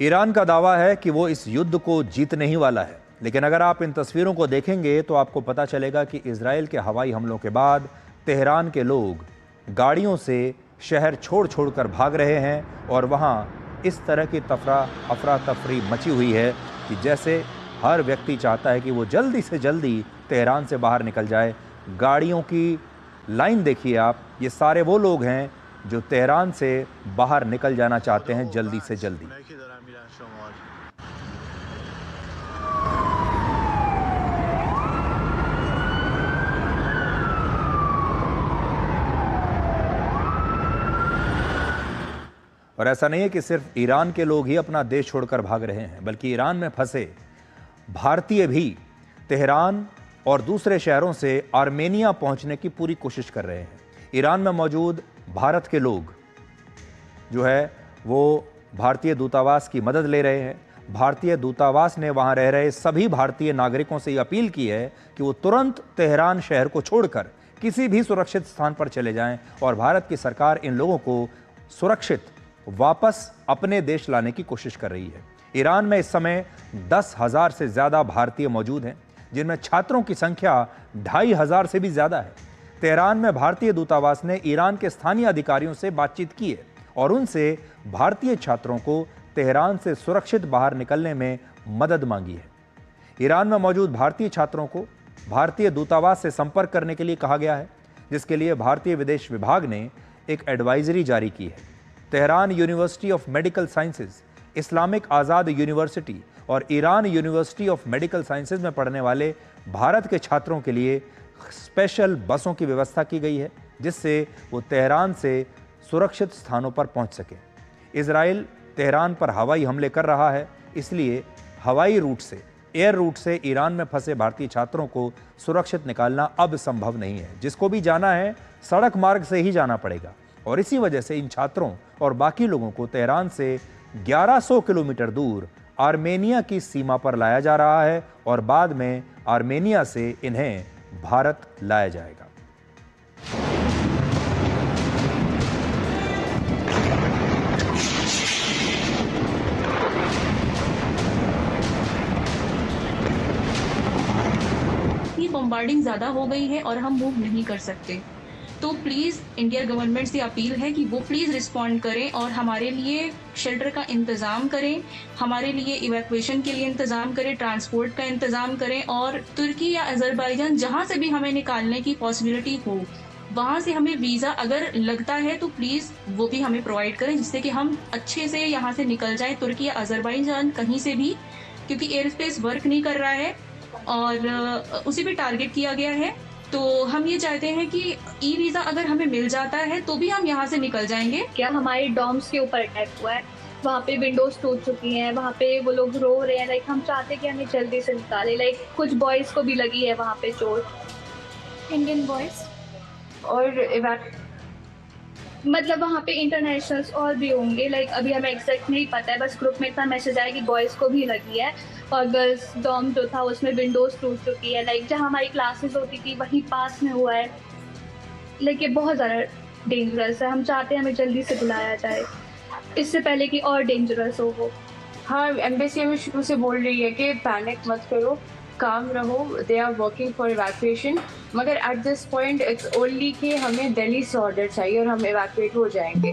Speaker 1: ईरान का दावा है कि वो इस युद्ध को जीतने ही वाला है, लेकिन अगर आप इन तस्वीरों को देखेंगे तो आपको पता चलेगा कि इजराइल के हवाई हमलों के बाद तेहरान के लोग गाड़ियों से शहर छोड़ छोड़कर भाग रहे हैं और वहाँ इस तरह की अफरा तफरी मची हुई है कि जैसे हर व्यक्ति चाहता है कि वो जल्दी से जल्दी तेहरान से बाहर निकल जाए। गाड़ियों की लाइन देखिए आप, ये सारे वो लोग हैं जो तेहरान से बाहर निकल जाना चाहते हैं जल्दी से जल्दी। और ऐसा नहीं है कि सिर्फ ईरान के लोग ही अपना देश छोड़कर भाग रहे हैं, बल्कि ईरान में फंसे भारतीय भी तेहरान और दूसरे शहरों से आर्मेनिया पहुंचने की पूरी कोशिश कर रहे हैं। ईरान में मौजूद भारत के लोग जो है वो भारतीय दूतावास की मदद ले रहे हैं। भारतीय दूतावास ने वहां रह रहे सभी भारतीय नागरिकों से अपील की है कि वो तुरंत तेहरान शहर को छोड़कर किसी भी सुरक्षित स्थान पर चले जाएं और भारत की सरकार इन लोगों को सुरक्षित वापस अपने देश लाने की कोशिश कर रही है। ईरान में इस समय 10,000 से ज़्यादा भारतीय मौजूद हैं, जिनमें छात्रों की संख्या 2,500 से भी ज़्यादा है। तेहरान में भारतीय दूतावास ने ईरान के स्थानीय अधिकारियों से बातचीत की है और उनसे भारतीय छात्रों को तेहरान से सुरक्षित बाहर निकलने में मदद मांगी है। ईरान में मौजूद भारतीय छात्रों को भारतीय दूतावास से संपर्क करने के लिए कहा गया है, जिसके लिए भारतीय विदेश विभाग ने एक एडवाइजरी जारी की है। Tehran university of medical sciences, Islamic Azad university और Iran university of medical sciences में पढ़ने वाले भारत के छात्रों के लिए स्पेशल बसों की व्यवस्था की गई है, जिससे वो तेहरान से सुरक्षित स्थानों पर पहुंच सके। इजराइल तेहरान पर हवाई हमले कर रहा है, इसलिए हवाई रूट से, एयर रूट से ईरान में फंसे भारतीय छात्रों को सुरक्षित निकालना अब संभव नहीं है। जिसको भी जाना है सड़क मार्ग से ही जाना पड़ेगा और इसी वजह से इन छात्रों और बाकी लोगों को तेहरान से 1100 किलोमीटर दूर आर्मेनिया की सीमा पर लाया जा रहा है और बाद में आर्मेनिया से इन्हें भारत लाया जाएगा।
Speaker 7: ये बम्बार्डिंग ज़्यादा हो गई है और हम मूव नहीं कर सकते, तो प्लीज़ इंडिया गवर्नमेंट से अपील है कि वो प्लीज़ रिस्पॉन्ड करें और हमारे लिए शेल्टर का इंतज़ाम करें, हमारे लिए इवैक्यूएशन के लिए इंतज़ाम करें, ट्रांसपोर्ट का इंतज़ाम करें और तुर्की या अज़रबैजान जहाँ से भी हमें निकालने की पॉसिबिलिटी हो वहाँ से हमें वीज़ा अगर लगता है तो प्लीज़ वो भी हमें प्रोवाइड करें, जिससे कि हम अच्छे से यहाँ से निकल जाएँ, तुर्की या अज़रबैजान कहीं से भी, क्योंकि एयर स्पेस वर्क नहीं कर रहा है और उसे भी टारगेट किया गया है। तो हम ये चाहते हैं कि ई वीज़ा अगर हमें मिल जाता है तो भी हम यहाँ से निकल जाएंगे।
Speaker 8: क्या हमारे डॉम्स के ऊपर अटैक हुआ है, वहाँ पे विंडोज टूट चुकी हैं, वहाँ पे वो लोग रो रहे हैं, हम चाहते हैं कि हमें जल्दी से निकाले। कुछ बॉयज़ को भी लगी है वहाँ पे चोट, इंडियन बॉयज़, और मतलब वहाँ पे इंटरनेशनल्स और भी होंगे, लाइक अभी हमें एग्जैक्ट नहीं पता है, बस ग्रुप में इतना मैसेज आया कि बॉयज़ को भी लगी है और गर्ल्स डॉर्म जो था उसमें विंडोज़ टूट चुकी है, लाइक जहाँ हमारी क्लासेस होती थी वहीं पास में हुआ है। लाइक ये बहुत ज़्यादा डेंजरस है, हम चाहते हैं हमें जल्दी से बुलाया जाए इससे पहले कि और डेंजरस हो वो।
Speaker 9: हाँ, एम्बेसी हमें शुरू से बोल रही है कि पैनिक मत करो, काम रहो, they are working for evacuation, मगर at this point it's only कि हमें दिल्ली से ऑर्डर चाहिए और हम इवैक्यूएट हो जाएंगे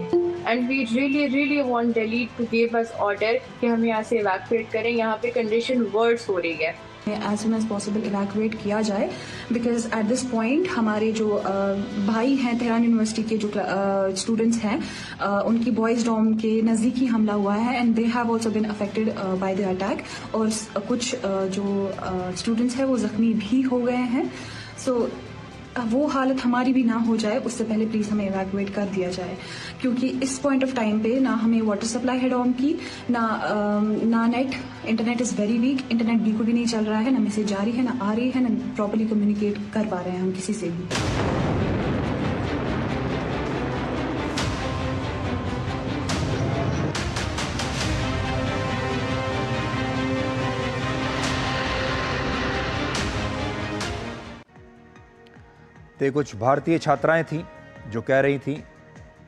Speaker 9: and we really want Delhi to give us order कि हम यहाँ से इवैक्यूएट करें। यहाँ पे कंडीशन वर्स हो रही है।
Speaker 10: As soon as possible evacuate किया जाए बिकॉज एट दिस पॉइंट हमारे जो भाई हैं तेहरान यूनिवर्सिटी के जो स्टूडेंट्स हैं उनकी बॉयज़ डॉर्म के नज़दीक ही हमला हुआ है and they have also been affected by the attack और कुछ जो स्टूडेंट्स हैं वो ज़ख्मी भी हो गए हैं। सो वो हालत हमारी भी ना हो जाए उससे पहले प्लीज़ हमें इवैक्यूएट कर दिया जाए, क्योंकि इस पॉइंट ऑफ टाइम पे ना हमें वाटर सप्लाई है डॉर्म की, ना net, internet is very weak, internet बिल्कुल भी नहीं चल रहा है, ना मैसेज जा रही है, ना आ रही है, ना प्रॉपर्ली कम्युनिकेट कर पा रहे हैं हम किसी से भी।
Speaker 1: तो कुछ भारतीय छात्राएं थीं जो कह रही थीं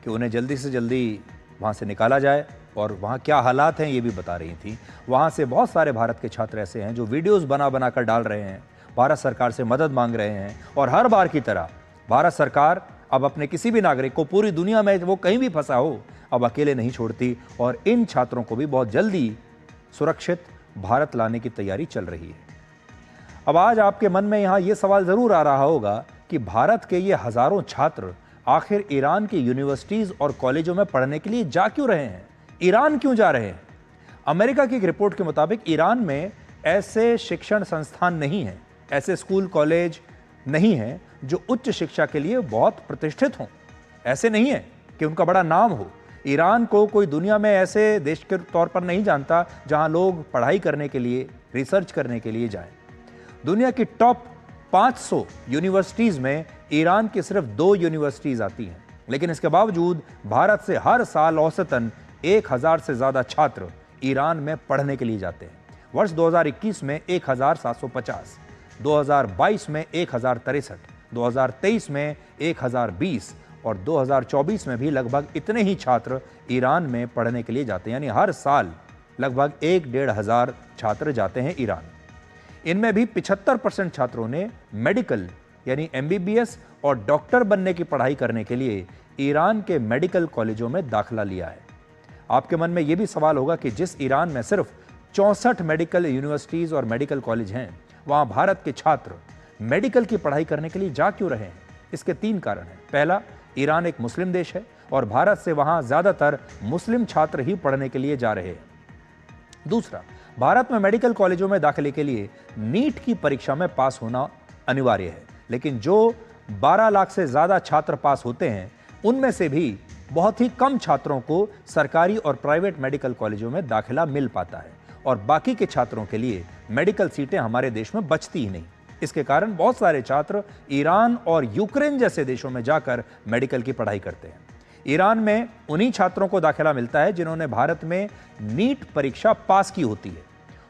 Speaker 1: कि उन्हें जल्दी से जल्दी वहाँ से निकाला जाए और वहाँ क्या हालात हैं ये भी बता रही थीं। वहाँ से बहुत सारे भारत के छात्र ऐसे हैं जो वीडियोस बना कर डाल रहे हैं, भारत सरकार से मदद मांग रहे हैं और हर बार की तरह भारत सरकार अब अपने किसी भी नागरिक को पूरी दुनिया में वो कहीं भी फंसा हो अब अकेले नहीं छोड़ती और इन छात्रों को भी बहुत जल्दी सुरक्षित भारत लाने की तैयारी चल रही है। अब आज आपके मन में यहाँ ये सवाल ज़रूर आ रहा होगा कि भारत के ये हज़ारों छात्र आखिर ईरान की यूनिवर्सिटीज़ और कॉलेजों में पढ़ने के लिए जा क्यों रहे हैं, ईरान क्यों जा रहे हैं। अमेरिका की एक रिपोर्ट के मुताबिक ईरान में ऐसे शिक्षण संस्थान नहीं हैं, ऐसे स्कूल कॉलेज नहीं हैं जो उच्च शिक्षा के लिए बहुत प्रतिष्ठित हों, ऐसे नहीं है कि उनका बड़ा नाम हो। ईरान को कोई दुनिया में ऐसे देश के तौर पर नहीं जानता जहां लोग पढ़ाई करने के लिए, रिसर्च करने के लिए जाएं। दुनिया की टॉप 500 यूनिवर्सिटीज़ में ईरान की सिर्फ 2 यूनिवर्सिटीज़ आती हैं, लेकिन इसके बावजूद भारत से हर साल औसतन 1000 से ज़्यादा छात्र ईरान में पढ़ने के लिए जाते हैं। वर्ष 2021 में 1750, 2022 में 1063, 2023 में 1020 और 2024 में भी लगभग इतने ही छात्र ईरान में पढ़ने के लिए जाते हैं, यानी हर साल लगभग 1-1.5 छात्र जाते हैं ईरान। इनमें भी 75% छात्रों ने मेडिकल यानी MBBS और डॉक्टर बनने की पढ़ाई करने के लिए ईरान के मेडिकल कॉलेजों में दाखिला लिया है। आपके मन में यह भी सवाल होगा कि जिस ईरान में सिर्फ 64 मेडिकल यूनिवर्सिटीज़ और मेडिकल कॉलेज हैं, वहाँ भारत के छात्र मेडिकल की पढ़ाई करने के लिए जा क्यों रहे हैं। इसके 3 कारण हैं। पहला, ईरान एक मुस्लिम देश है और भारत से वहाँ ज़्यादातर मुस्लिम छात्र ही पढ़ने के लिए जा रहे हैं। दूसरा, भारत में मेडिकल कॉलेजों में दाखिले के लिए नीट की परीक्षा में पास होना अनिवार्य है, लेकिन जो 12 लाख से ज़्यादा छात्र पास होते हैं उनमें से भी बहुत ही कम छात्रों को सरकारी और प्राइवेट मेडिकल कॉलेजों में दाखिला मिल पाता है और बाकी के छात्रों के लिए मेडिकल सीटें हमारे देश में बचती ही नहीं। इसके कारण बहुत सारे छात्र ईरान और यूक्रेन जैसे देशों में जाकर मेडिकल की पढ़ाई करते हैं। ईरान में उन्हीं छात्रों को दाखिला मिलता है जिन्होंने भारत में नीट परीक्षा पास की होती है।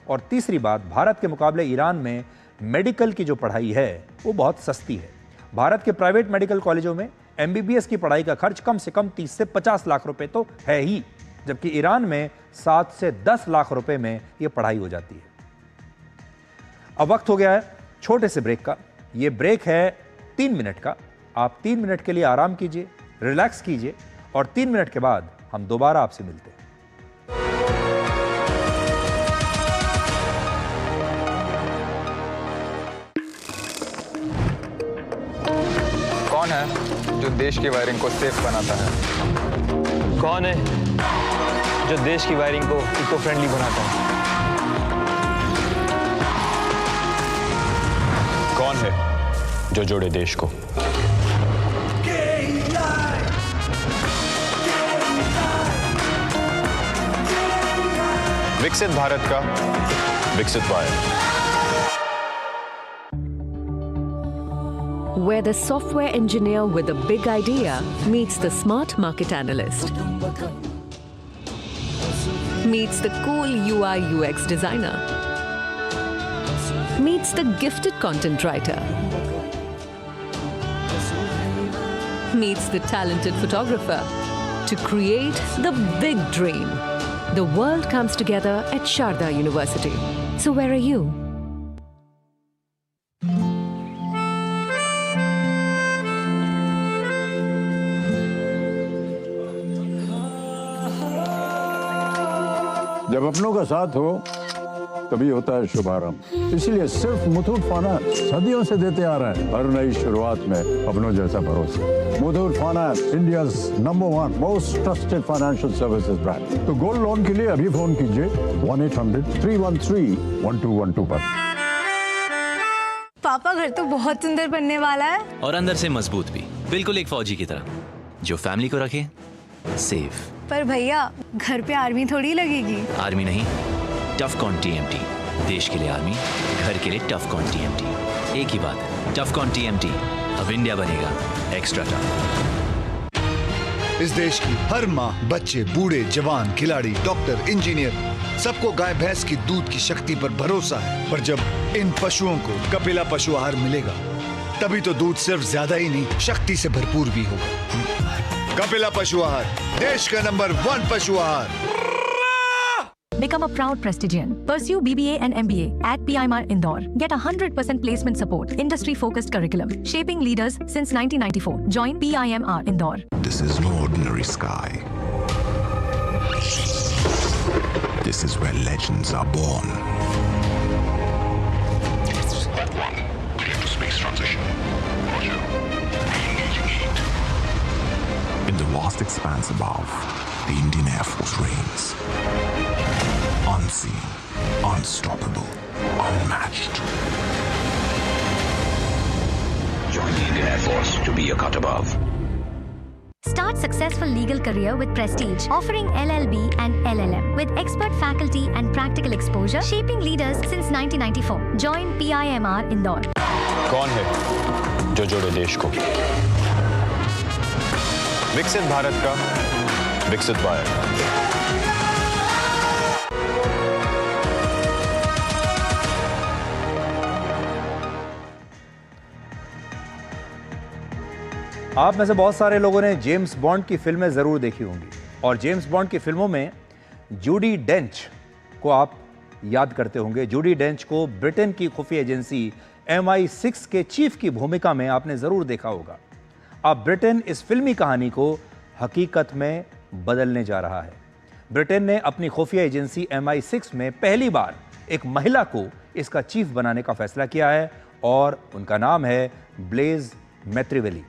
Speaker 1: और तीसरी बात, भारत के मुकाबले ईरान में मेडिकल की जो पढ़ाई है वो बहुत सस्ती है। भारत के प्राइवेट मेडिकल कॉलेजों में MBBS की पढ़ाई का खर्च कम से कम 30 से 50 लाख रुपए तो है ही, जबकि ईरान में 7 से 10 लाख रुपए में ये पढ़ाई हो जाती है। अब वक्त हो गया है छोटे से ब्रेक का। ये ब्रेक है 3 मिनट का। आप 3 मिनट के लिए आराम कीजिए, रिलैक्स कीजिए और 3 मिनट के बाद हम दोबारा आपसे मिलते हैं।
Speaker 11: कौन है जो देश की वायरिंग को सेफ बनाता है? कौन है जो देश की वायरिंग को इको फ्रेंडली बनाता है? कौन है जो जोड़े देश को? विकसित भारत का विकसित wire.
Speaker 12: where the software engineer with a big idea meets the smart market analyst, meets the cool UI UX designer, meets the gifted content writer, meets the talented photographer to create the big dream. The world comes together at Sharda University. So where are you?
Speaker 13: जब अपनों का साथ हो तभी होता है शुभारंभ। इसलिए सिर्फ मुथूट फाइनेंस सदियों से देते आ रहा है हर नई शुरुआत में अपनों जैसा भरोसा। Muthoot finance, India's number 1 most trusted financial services brand. तो गोल्ड लोन के लिए अभी फोन कीजिए 1-800-313-1212 पर।
Speaker 14: पापा घर तो बहुत सुंदर बनने वाला है
Speaker 15: और अंदर से मजबूत भी, बिल्कुल एक फौजी की तरह जो फैमिली को रखे सेफ।
Speaker 14: पर भैया घर पे आर्मी थोड़ी लगेगी।
Speaker 15: आर्मी नहीं, टफकॉन TMT। देश के लिए आर्मी, घर के लिए टफकॉन TMT। एक ही बात है, टफकॉन TMT। अब इंडिया बनेगा एक्स्ट्रा टफ।
Speaker 16: इस देश की हर माँ, बच्चे, बूढ़े, जवान, खिलाड़ी, डॉक्टर, इंजीनियर, सबको गाय भैंस की दूध की शक्ति पर भरोसा है। पर जब इन पशुओं को कपिला पशु आहार मिलेगा, तभी तो दूध सिर्फ ज्यादा ही नहीं, शक्ति से भरपूर भी होगा। कपिला पशु आहार, देश का नंबर 1 पशु आहार।
Speaker 17: Become a proud Prestigian. Pursue BBA and MBA at PIMR Indore. Get 100% placement support. Industry-focused curriculum. Shaping leaders since 1994. Join PIMR Indore.
Speaker 18: This is no ordinary sky. This is where legends are born. Step 1. Clear to space transition. Roger. Re-engaging heat. In the vast expanse above, the Indian Air Force reigns. Unseen, unstoppable, unmatched. Join the Indian Air Force to be a cut above.
Speaker 17: Start successful legal career with Prestige, offering LLB and LLM with expert faculty and practical exposure, shaping leaders since 1994. Join PIMR Indore.
Speaker 11: कौन है जो जोड़े देश को? विकसित भारत का विकसित भारत।
Speaker 1: आप में से बहुत सारे लोगों ने जेम्स बॉन्ड की फिल्में ज़रूर देखी होंगी और जेम्स बॉन्ड की फिल्मों में जूडी डेंच को आप याद करते होंगे। जूडी डेंच को ब्रिटेन की खुफिया एजेंसी MI6 के चीफ की भूमिका में आपने ज़रूर देखा होगा। अब ब्रिटेन इस फिल्मी कहानी को हकीकत में बदलने जा रहा है। ब्रिटेन ने अपनी खुफिया एजेंसी MI6 में पहली बार एक महिला को इसका चीफ बनाने का फैसला किया है और उनका नाम है ब्लेज मैत्रिवेली।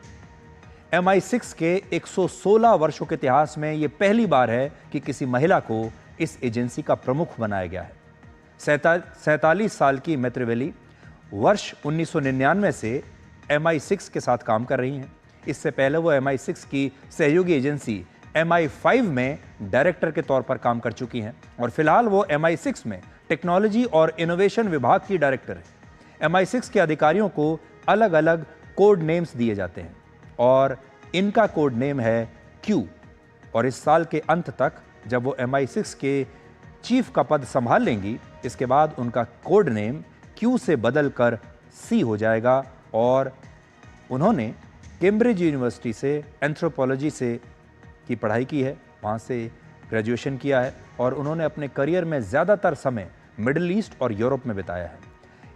Speaker 1: MI6 के 116 वर्षों के इतिहास में यह पहली बार है कि किसी महिला को इस एजेंसी का प्रमुख बनाया गया है। 47 साल की मैत्रिवेली वर्ष 1999 से MI6 के साथ काम कर रही हैं। इससे पहले वो MI6 की सहयोगी एजेंसी MI5 में डायरेक्टर के तौर पर काम कर चुकी हैं और फिलहाल वो MI6 में टेक्नोलॉजी और इनोवेशन विभाग की डायरेक्टर है। MI6 के अधिकारियों को अलग अलग कोड नेम्स दिए जाते हैं और इनका कोड नेम है Q और इस साल के अंत तक जब वो MI6 के चीफ का पद संभाल लेंगी, इसके बाद उनका कोड नेम Q से बदलकर C हो जाएगा। और उन्होंने कैम्ब्रिज यूनिवर्सिटी से एंथ्रोपोलॉजी से की पढ़ाई की है, वहाँ से ग्रेजुएशन किया है और उन्होंने अपने करियर में ज़्यादातर समय मिडिल ईस्ट और यूरोप में बिताया है।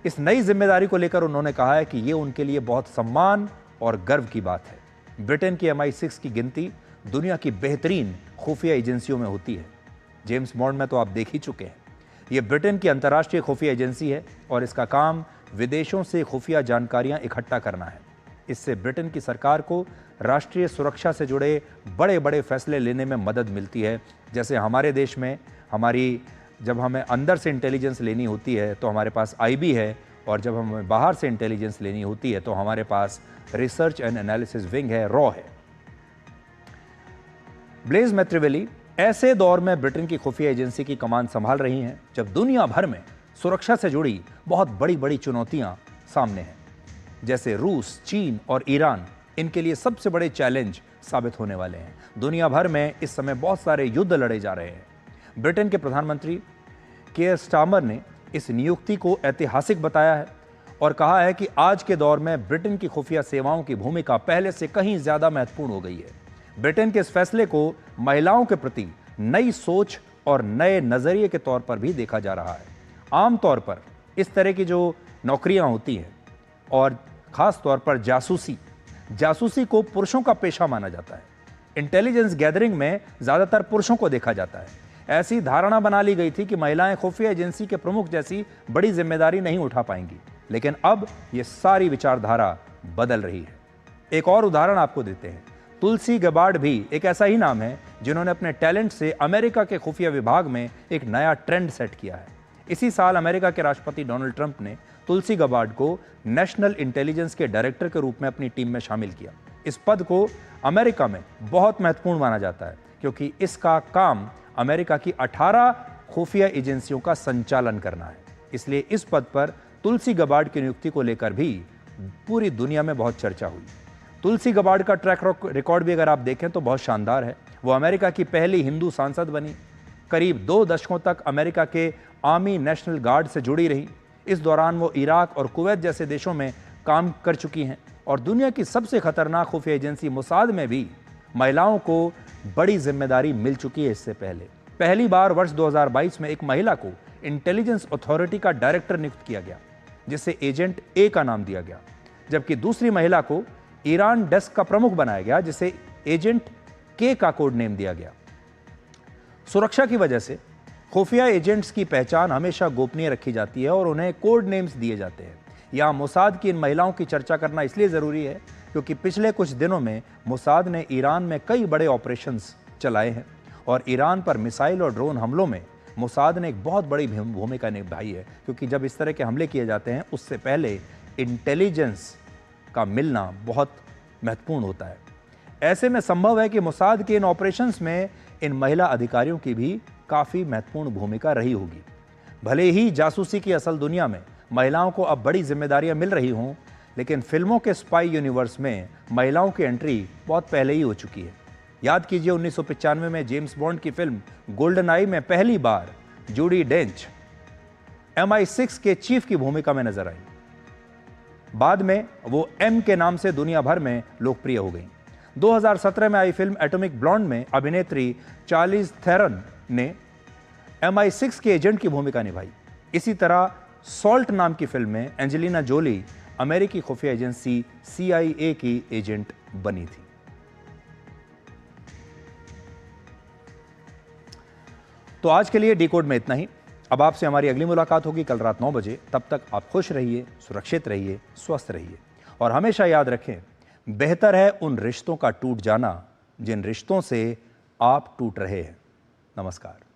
Speaker 1: इस नई जिम्मेदारी को लेकर उन्होंने कहा है कि ये उनके लिए बहुत सम्मान और गर्व की बात है। ब्रिटेन की MI6 की गिनती दुनिया की बेहतरीन खुफिया एजेंसियों में होती है। जेम्स बॉन्ड में तो आप देख ही चुके हैं। ये ब्रिटेन की अंतर्राष्ट्रीय खुफिया एजेंसी है और इसका काम विदेशों से खुफिया जानकारियां इकट्ठा करना है। इससे ब्रिटेन की सरकार को राष्ट्रीय सुरक्षा से जुड़े बड़े बड़े फैसले लेने में मदद मिलती है। जैसे हमारे देश में जब हमें अंदर से इंटेलिजेंस लेनी होती है तो हमारे पास IB है और जब हमें बाहर से इंटेलिजेंस लेनी होती है तो हमारे पास रिसर्च एंड एनालिसिस विंग है, रॉ है। ब्लेज मैत्रिवेली ऐसे दौर में ब्रिटेन की खुफिया एजेंसी की कमान संभाल रही हैं जब दुनिया भर में सुरक्षा से जुड़ी बहुत बड़ी बड़ी चुनौतियां सामने हैं। जैसे रूस, चीन और ईरान इनके लिए सबसे बड़े चैलेंज साबित होने वाले हैं। दुनिया भर में इस समय बहुत सारे युद्ध लड़े जा रहे हैं। ब्रिटेन के प्रधानमंत्री केयर स्टारमर ने इस नियुक्ति को ऐतिहासिक बताया है और कहा है कि आज के दौर में ब्रिटेन की खुफिया सेवाओं की भूमिका पहले से कहीं ज्यादा महत्वपूर्ण हो गई है। ब्रिटेन के इस फैसले को महिलाओं के प्रति नई सोच और नए नजरिए के तौर पर भी देखा जा रहा है। आमतौर पर इस तरह की जो नौकरियां होती हैं और खास तौर पर जासूसी को पुरुषों का पेशा माना जाता है। इंटेलिजेंस गैदरिंग में ज्यादातर पुरुषों को देखा जाता है। ऐसी धारणा बना ली गई थी कि महिलाएं खुफिया एजेंसी के प्रमुख जैसी बड़ी जिम्मेदारी नहीं उठा पाएंगी, लेकिन अब यह सारी विचारधारा बदल रही है। एक और उदाहरण आपको देते हैं। तुलसी गबार्ड भी एक ऐसा ही नाम है जिन्होंने अपने टैलेंट से अमेरिका के खुफिया विभाग में एक नया ट्रेंड सेट किया है। इसी साल अमेरिका के राष्ट्रपति डोनाल्ड ट्रंप ने तुलसी गबार्ड को नेशनल इंटेलिजेंस के डायरेक्टर के रूप में अपनी टीम में शामिल किया। इस पद को अमेरिका में बहुत महत्वपूर्ण माना जाता है क्योंकि इसका काम अमेरिका की 18 खुफिया एजेंसियों का संचालन करना है। इसलिए इस पद पर तुलसी गबार्ड की नियुक्ति को लेकर भी पूरी दुनिया में बहुत चर्चा हुई। तुलसी गबार्ड का ट्रैक रिकॉर्ड भी अगर आप देखें तो बहुत शानदार है। वो अमेरिका की पहली हिंदू सांसद बनी, करीब 2 दशकों तक अमेरिका के आर्मी नेशनल गार्ड से जुड़ी रही। इस दौरान वो इराक और कुवैत जैसे देशों में काम कर चुकी हैं और दुनिया की सबसे खतरनाक खुफिया एजेंसी मोसाद में भी महिलाओं को बड़ी जिम्मेदारी मिल चुकी है। इससे पहली बार वर्ष 2022 में एक महिला को इंटेलिजेंस अथॉरिटी का डायरेक्टर नियुक्त किया गया, जिसे एजेंट ए का नाम दिया गया, जबकि दूसरी महिला को ईरान डेस्क का प्रमुख बनाया गया, जिसे एजेंट के का कोड नेम दिया गया। सुरक्षा की वजह से खुफिया एजेंट्स की पहचान हमेशा गोपनीय रखी जाती है और उन्हें कोड नेम्स दिए जाते हैं। यहां मोसाद की इन महिलाओं की चर्चा करना इसलिए जरूरी है क्योंकि पिछले कुछ दिनों में मोसाद ने ईरान में कई बड़े ऑपरेशंस चलाए हैं और ईरान पर मिसाइल और ड्रोन हमलों में मोसाद ने एक बहुत बड़ी भूमिका निभाई है, क्योंकि जब इस तरह के हमले किए जाते हैं उससे पहले इंटेलिजेंस का मिलना बहुत महत्वपूर्ण होता है। ऐसे में संभव है कि मोसाद के इन ऑपरेशंस में इन महिला अधिकारियों की भी काफ़ी महत्वपूर्ण भूमिका रही होगी। भले ही जासूसी की असल दुनिया में महिलाओं को अब बड़ी जिम्मेदारियां मिल रही हों, लेकिन फिल्मों के स्पाई यूनिवर्स में महिलाओं की एंट्री बहुत पहले ही हो चुकी है। याद कीजिए 1995 में जेम्स बॉन्ड की फिल्म गोल्डन आई में पहली बार जूडी डेंच MI6 के चीफ की भूमिका में नजर आई। बाद में वो एम के नाम से दुनिया भर में लोकप्रिय हो गई। 2017 में आई फिल्म एटॉमिक ब्लॉन्ड में अभिनेत्री चार्लिज थेरन ने MI6 के एजेंट की भूमिका निभाई। इसी तरह सॉल्ट नाम की फिल्म में एंजेलिना जोली अमेरिकी खुफिया एजेंसी CIA की एजेंट बनी थी। तो आज के लिए डिकोड में इतना ही। अब आपसे हमारी अगली मुलाकात होगी कल रात 9 बजे। तब तक आप खुश रहिए, सुरक्षित रहिए, स्वस्थ रहिए और हमेशा याद रखें, बेहतर है उन रिश्तों का टूट जाना जिन रिश्तों से आप टूट रहे हैं। नमस्कार।